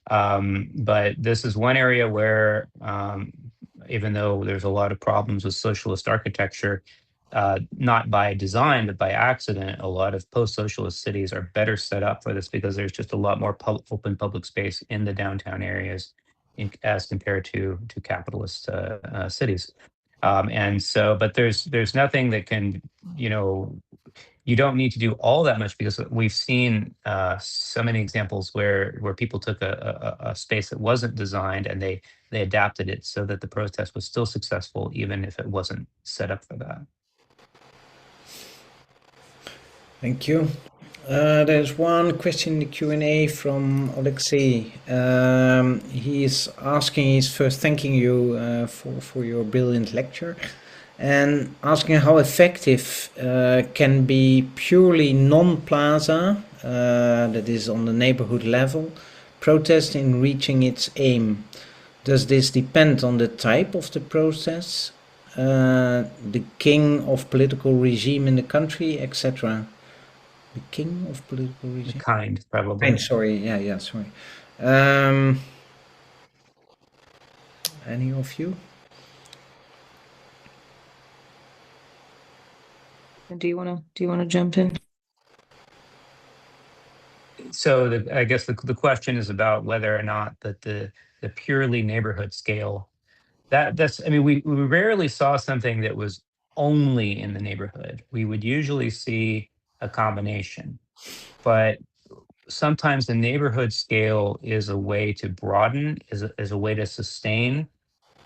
But this is one area where, even though there's a lot of problems with socialist architecture, not by design, but by accident, a lot of post-socialist cities are better set up for this because there's just a lot more open public space in the downtown areas as compared to capitalist cities. And so, but there's nothing that can, you don't need to do all that much, because we've seen so many examples where people took a space that wasn't designed and they adapted it so that the protest was still successful, even if it wasn't set up for that. Thank you. There's one question in the Q&A from Alexei. He's asking, he's first thanking you for your brilliant lecture, and asking how effective can be purely non-plaza, that is on the neighborhood level, protest in reaching its aim. Does this depend on the type of the protest, the king of political regime in the country, etc.? The king of political regime? Kind, probably. Sorry, yeah, sorry. Any of you? Do you want to jump in? So I guess the question is about whether or not that the purely neighborhood scale, that's, I mean, we rarely saw something that was only in the neighborhood. We would usually see a combination, but sometimes the neighborhood scale is a way to broaden, is a way to sustain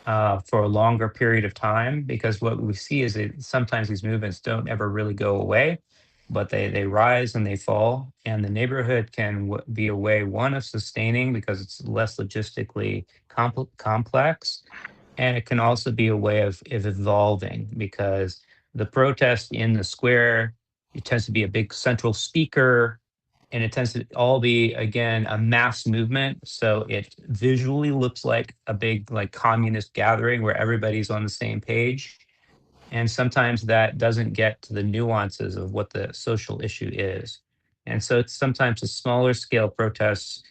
for a longer period of time, because what we see is that sometimes these movements don't ever really go away, but they rise and they fall. And the neighborhood can be a way, one, of sustaining because it's less logistically complex. And it can also be a way of evolving, because the protest in the square, it tends to be a big central speaker, and it tends to all be, again, a mass movement. So it visually looks like a big, like, communist gathering where everybody's on the same page. And sometimes that doesn't get to the nuances of what the social issue is. And so it's sometimes a smaller scale protests,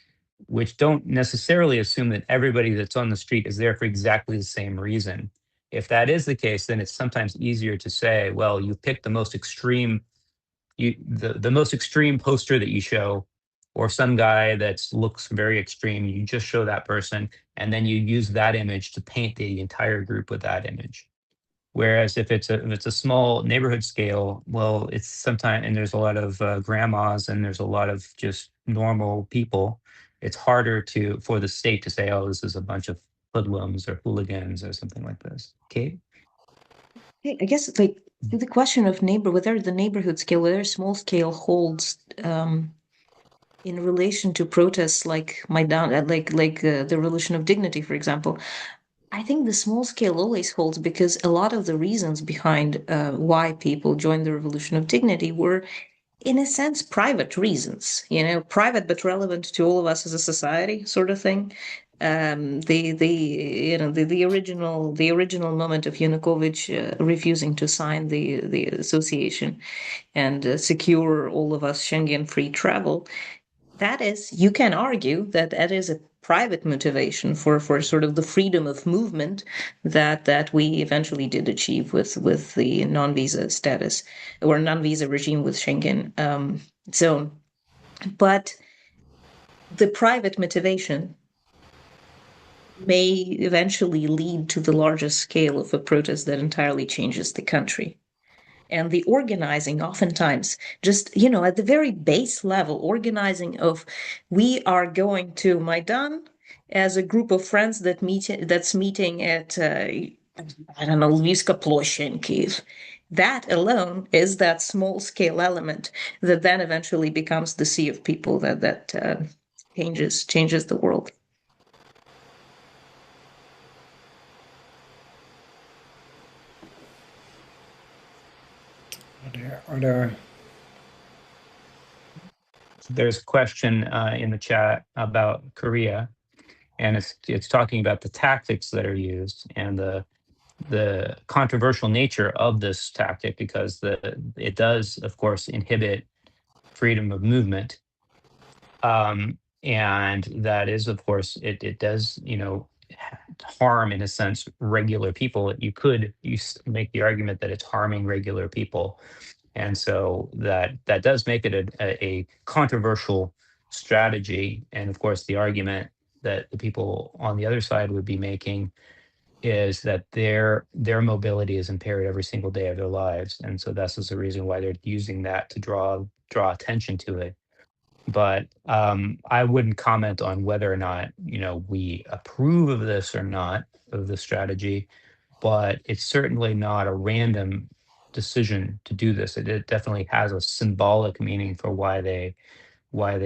which don't necessarily assume that everybody that's on the street is there for exactly the same reason. If that is the case, then it's sometimes easier to say, well, you pick the most extreme, the most extreme poster that you show, or some guy that looks very extreme, you just show that person, and then you use that image to paint the entire group with that image. Whereas if it's a small neighborhood scale, well, it's sometimes, and there's a lot of grandmas and there's a lot of just normal people. It's harder for the state to say, oh, this is a bunch of hoodlums or hooligans or something like this. Kate? I guess it's like the question of whether the neighborhood scale, whether small scale holds in relation to protests like Maidan, the Revolution of Dignity, for example. I think the small scale always holds because a lot of the reasons behind why people joined the Revolution of Dignity were, in a sense, private reasons, private but relevant to all of us as a society, sort of thing. The original moment of Yanukovych refusing to sign the association and secure all of us Schengen-free travel. That is, you can argue that that is a private motivation for sort of the freedom of movement that we eventually did achieve with the non-visa status or non-visa regime with Schengen zone. But the private motivation may eventually lead to the largest scale of a protest that entirely changes the country. And the organizing oftentimes just, at the very base level, organizing of we are going to Maidan as a group of friends that's meeting at, I don't know, Lvivska Ploshcha in Kyiv. That alone is that small scale element that then eventually becomes the sea of people that changes the world. There's a question in the chat about Korea, and it's talking about the tactics that are used and the controversial nature of this tactic, because it does, of course, inhibit freedom of movement, and that is, of course, it does, harm, in a sense, regular people. You could make the argument that it's harming regular people. And so that does make it a controversial strategy. And of course, the argument that the people on the other side would be making is that their mobility is impaired every single day of their lives. And so that's just the reason why they're using that to draw attention to it. But I wouldn't comment on whether or not, we approve of this or not, of the strategy, but it's certainly not a random decision to do this. It definitely has a symbolic meaning for why they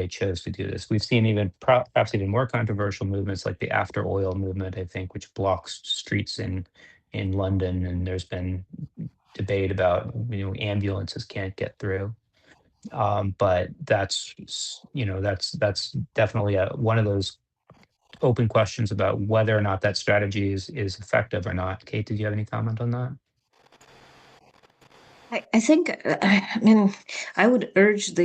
chose to do this. We've seen even perhaps even more controversial movements like the After Oil movement, I think, which blocks streets in London, and there's been debate about, ambulances can't get through. But that's definitely one of those open questions about whether or not that strategy is effective or not. Kate, did you have any comment on that? I think, I mean, I would urge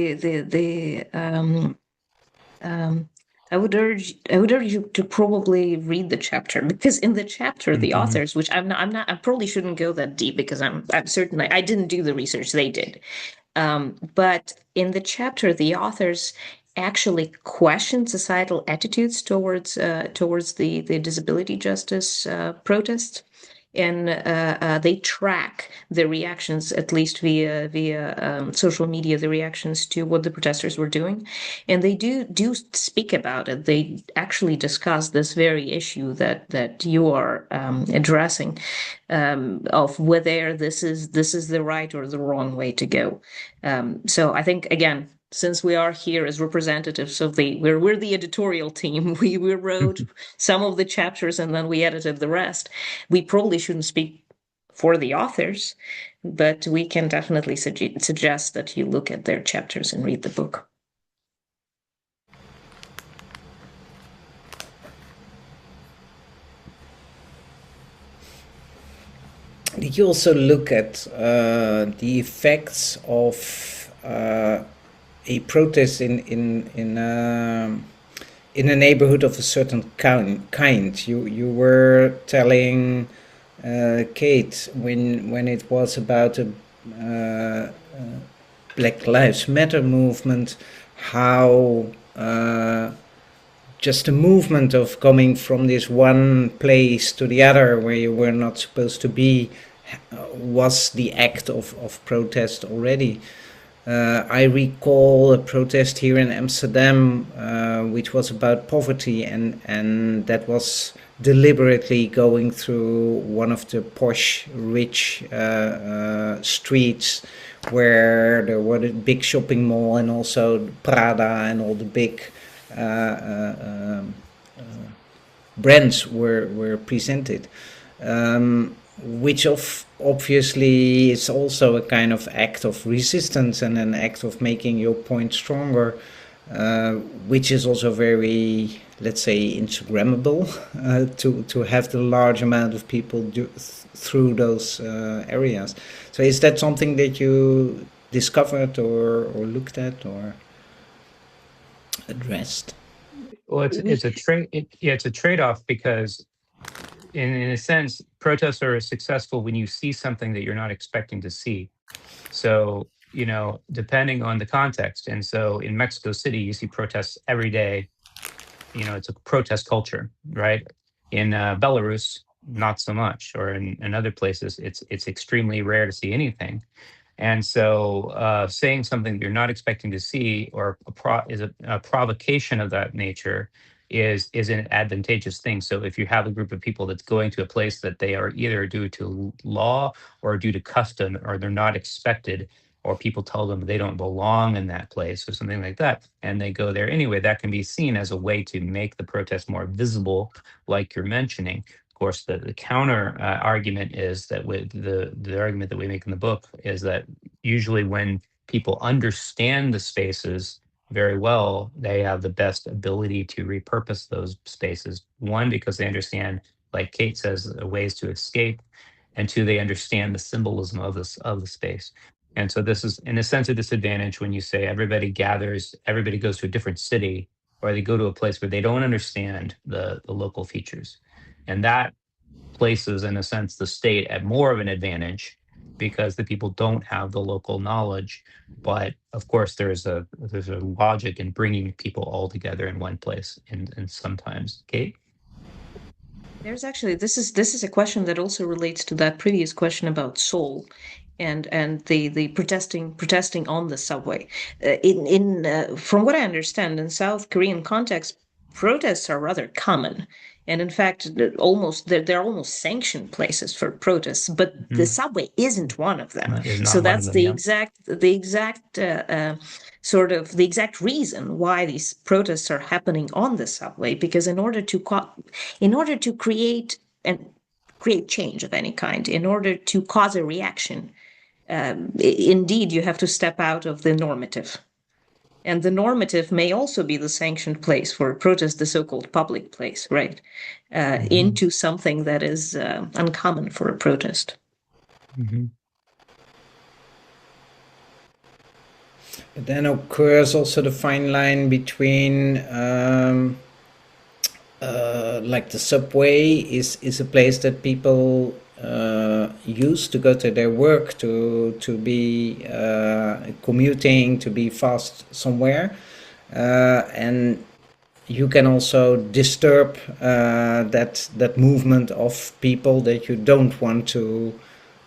I would urge you to probably read the chapter, because in the chapter the authors, which I probably shouldn't go that deep because I'm certain I didn't do the research they did, but in the chapter the authors actually question societal attitudes towards the disability justice protests, and they track the reactions, at least via social media, the reactions to what the protesters were doing, and they do speak about it. They actually discuss this very issue that you are addressing, of whether this is the right or the wrong way to go. So I think, again, since we are here as representatives of we're the editorial team, we wrote some of the chapters and then we edited the rest. We probably shouldn't speak for the authors, but we can definitely suggest that you look at their chapters and read the book. Did you also look at the effects of a protest in a neighborhood of a certain kind? You were telling Kate when it was about a Black Lives Matter movement, how just the movement of coming from this one place to the other where you were not supposed to be was the act of protest already. I recall a protest here in Amsterdam, which was about poverty, and that was deliberately going through one of the posh, rich streets where there were the big shopping mall and also Prada and all the big brands were presented, which obviously is also a kind of act of resistance and an act of making your point stronger, which is also very, let's say, Instagrammable, to have the large amount of people through those areas. So is that something that you discovered or looked at or addressed? Well, it's a trade-off, because in a sense, protests are successful when you see something that you're not expecting to see. So, depending on the context. And so in Mexico City, you see protests every day. It's a protest culture, right? In Belarus, not so much, or in other places, it's extremely rare to see anything. And so, saying something that you're not expecting to see, or a provocation of that nature, is an advantageous thing. So if you have a group of people that's going to a place that they are either due to law or due to custom, or they're not expected, or people tell them they don't belong in that place or something like that, and they go there anyway, that can be seen as a way to make the protest more visible, like you're mentioning. Of course, the counter argument is that, with the argument that we make in the book, is that usually when people understand the spaces very well, they have the best ability to repurpose those spaces. One, because they understand, like Kate says, ways to escape, and two, they understand the symbolism of the space. And so this is, in a sense, a disadvantage when you say everybody gathers, everybody goes to a different city, or they go to a place where they don't understand the local features. And that places, in a sense, the state at more of an advantage, because the people don't have the local knowledge. But of course, there's a logic in bringing people all together in one place, and sometimes. Kate? There's actually, this is a question that also relates to that previous question about Seoul and the protesting on the subway. From what I understand, in South Korean context, protests are rather common. And in fact, they're almost sanctioned places for protests, but the subway isn't one of them. So that's the exact reason why these protests are happening on the subway, because in order to create change of any kind, in order to cause a reaction, indeed, you have to step out of the normative. And the normative may also be the sanctioned place for a protest, the so-called public place, right? Into something that is uncommon for a protest. But then occurs also the fine line between, like the subway is a place that people use to go to their work, to be commuting, to be fast somewhere, and you can also disturb that movement of people that you don't want to,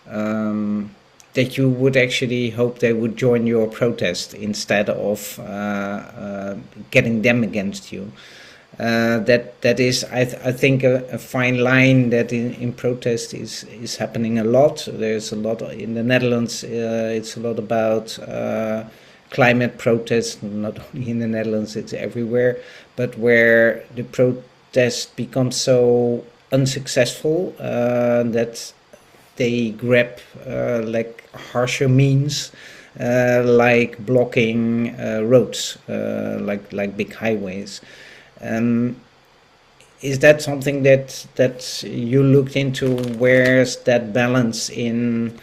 that you would actually hope they would join your protest instead of getting them against you. That is, I think, a fine line that in protest is happening a lot. There's a lot in the Netherlands. It's a lot about climate protests, not only in the Netherlands, it's everywhere, but where the protest becomes so unsuccessful that they grab like harsher means, like blocking roads, like big highways. Is that something that you looked into? Where's that balance in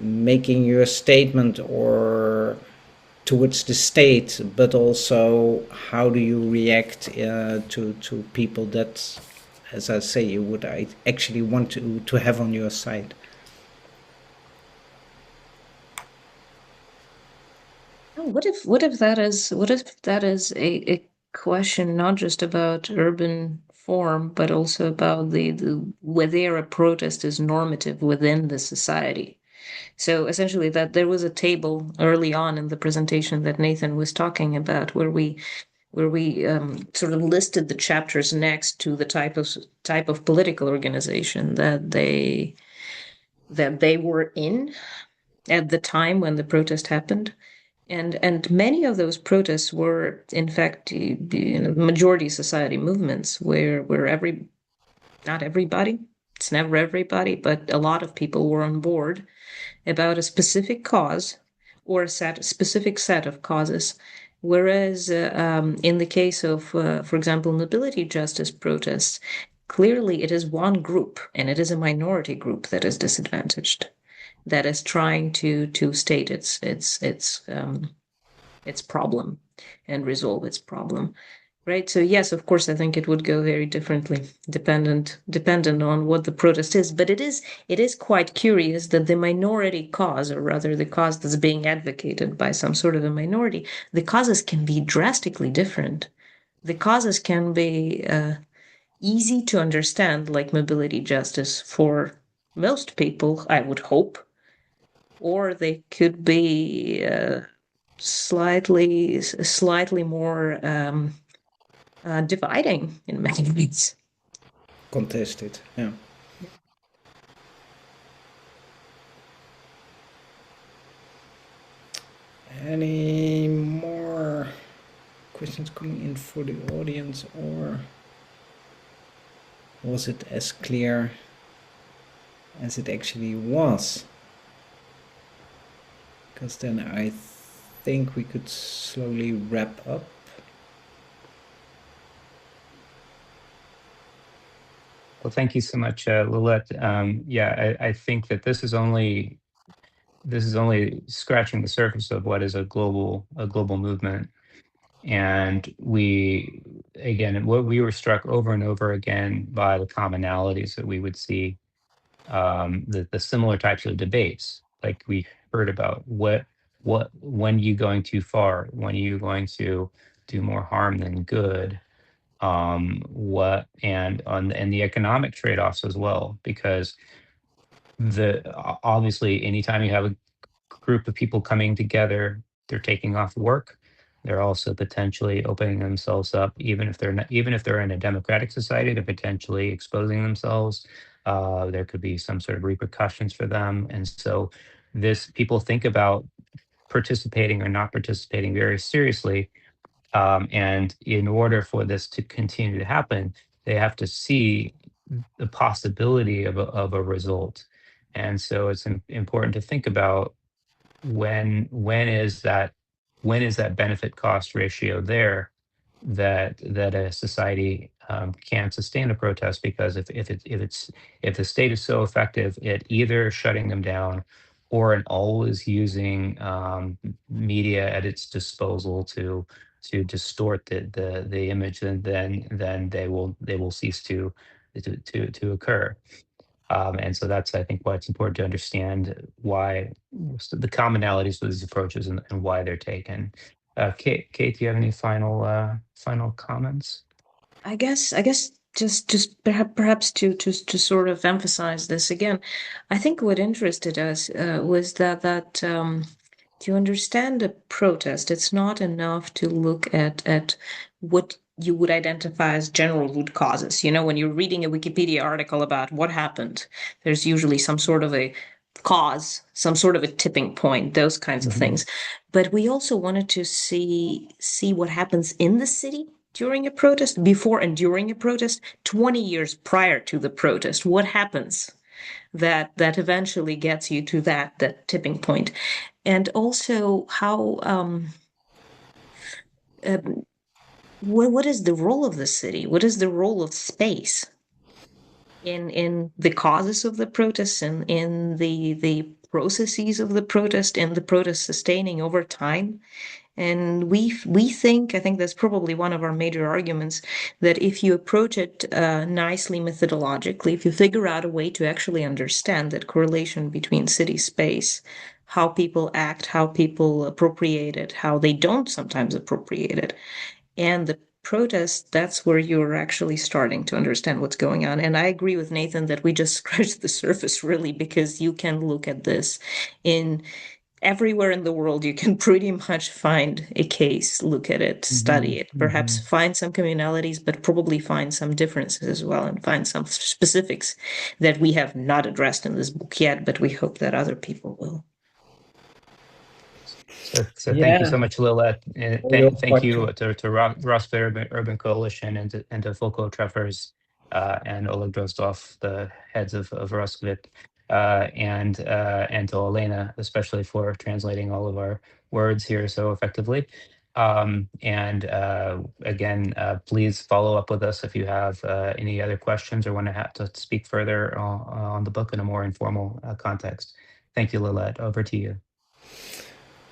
making your statement or towards the state, but also how do you react to people that, as I say, you would actually want to have on your side? What if that is a question not just about urban form, but also about the whether a protest is normative within the society. So essentially, that there was a table early on in the presentation that Nathan was talking about, where we sort of listed the chapters next to the type of political organization that they were in at the time when the protest happened. And many of those protests were, in fact, majority society movements where not everybody, it's never everybody, but a lot of people were on board about a specific cause or a specific set of causes. Whereas in the case of, for example, nobility justice protests, clearly it is one group, and it is a minority group that is disadvantaged, that is trying to state its problem and resolve its problem, right? So yes, of course, I think it would go very differently, dependent on what the protest is. But it is quite curious that the minority cause, or rather the cause that's being advocated by some sort of a minority, the causes can be drastically different. The causes can be easy to understand, like mobility justice for most people, I would hope, or they could be slightly more dividing in many ways. Contested, yeah. Any more questions coming in for the audience, or was it as clear as it actually was? Because then I think we could slowly wrap up. Well, thank you so much, Lilette. Yeah, I think that this is only scratching the surface of what is a global movement. And what we were struck over and over again by the commonalities that we would see, the similar types of debates, like we heard about when are you going too far, when are you going to do more harm than good, and the economic trade-offs as well, because obviously anytime you have a group of people coming together, they're taking off work. They're also potentially opening themselves up, even if they're in a democratic society, they're potentially exposing themselves. There could be some sort of repercussions for them, and so people think about participating or not participating very seriously. And in order for this to continue to happen, they have to see the possibility of a result. And so it's important to think about when is that benefit cost ratio there, that a society can't sustain a protest, because if the state is so effective at either shutting them down or in always using media at its disposal to distort the image, then they will cease to occur. And so that's, I think, why it's important to understand why the commonalities with these approaches and why they're taken. Kate, do you have any final comments? I guess just perhaps to sort of emphasize this again, I think what interested us was that to understand a protest, it's not enough to look at what you would identify as general root causes. You know, when you're reading a Wikipedia article about what happened, there's usually some sort of a cause, some sort of a tipping point, those kinds of things. But we also wanted to see what happens in the city during a protest, before and during a protest, 20 years prior to the protest. What happens that eventually gets you to that tipping point? And also how what is the role of the city? What is the role of space in the causes of the protests and in the processes of the protest and the protest sustaining over time? And we think, I think that's probably one of our major arguments, that if you approach it nicely methodologically, if you figure out a way to actually understand that correlation between city space, how people act, how people appropriate it, how they don't sometimes appropriate it, and the protest, that's where you're actually starting to understand what's going on. And I agree with Nathan that we just scratched the surface, really, because you can look at this in everywhere in the world. You can pretty much find a case, look at it, study it, perhaps find some commonalities, but probably find some differences as well, and find some specifics that we have not addressed in this book yet, but we hope that other people will. So thank you so much, Lilette. Thank you to Rossfit Urban Coalition and to Volko Treffers and Oleg Drozdov, the heads of Roskvit, and to Elena, especially for translating all of our words here so effectively. Again, please follow up with us if you have any other questions or want to speak further on the book in a more informal context. Thank you, Lilette. Over to you.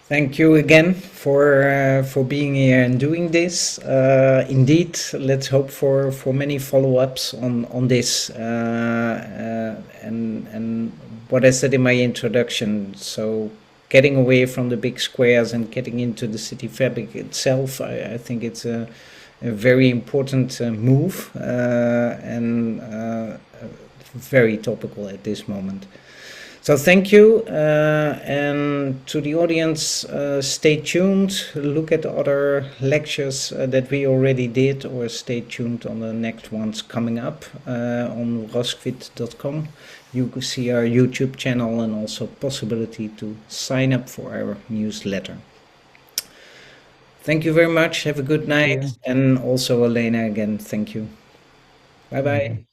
Thank you again for being here and doing this. Indeed, let's hope for many follow-ups on this. And what I said in my introduction, so getting away from the big squares and getting into the city fabric itself, I think it's a very important move and very topical at this moment. So thank you, and to the audience, stay tuned, look at other lectures that we already did, or stay tuned on the next ones coming up on roskvit.com. You can see our YouTube channel and also possibility to sign up for our newsletter. Thank you very much, have a good night, and also Elena again, thank you. Bye-bye.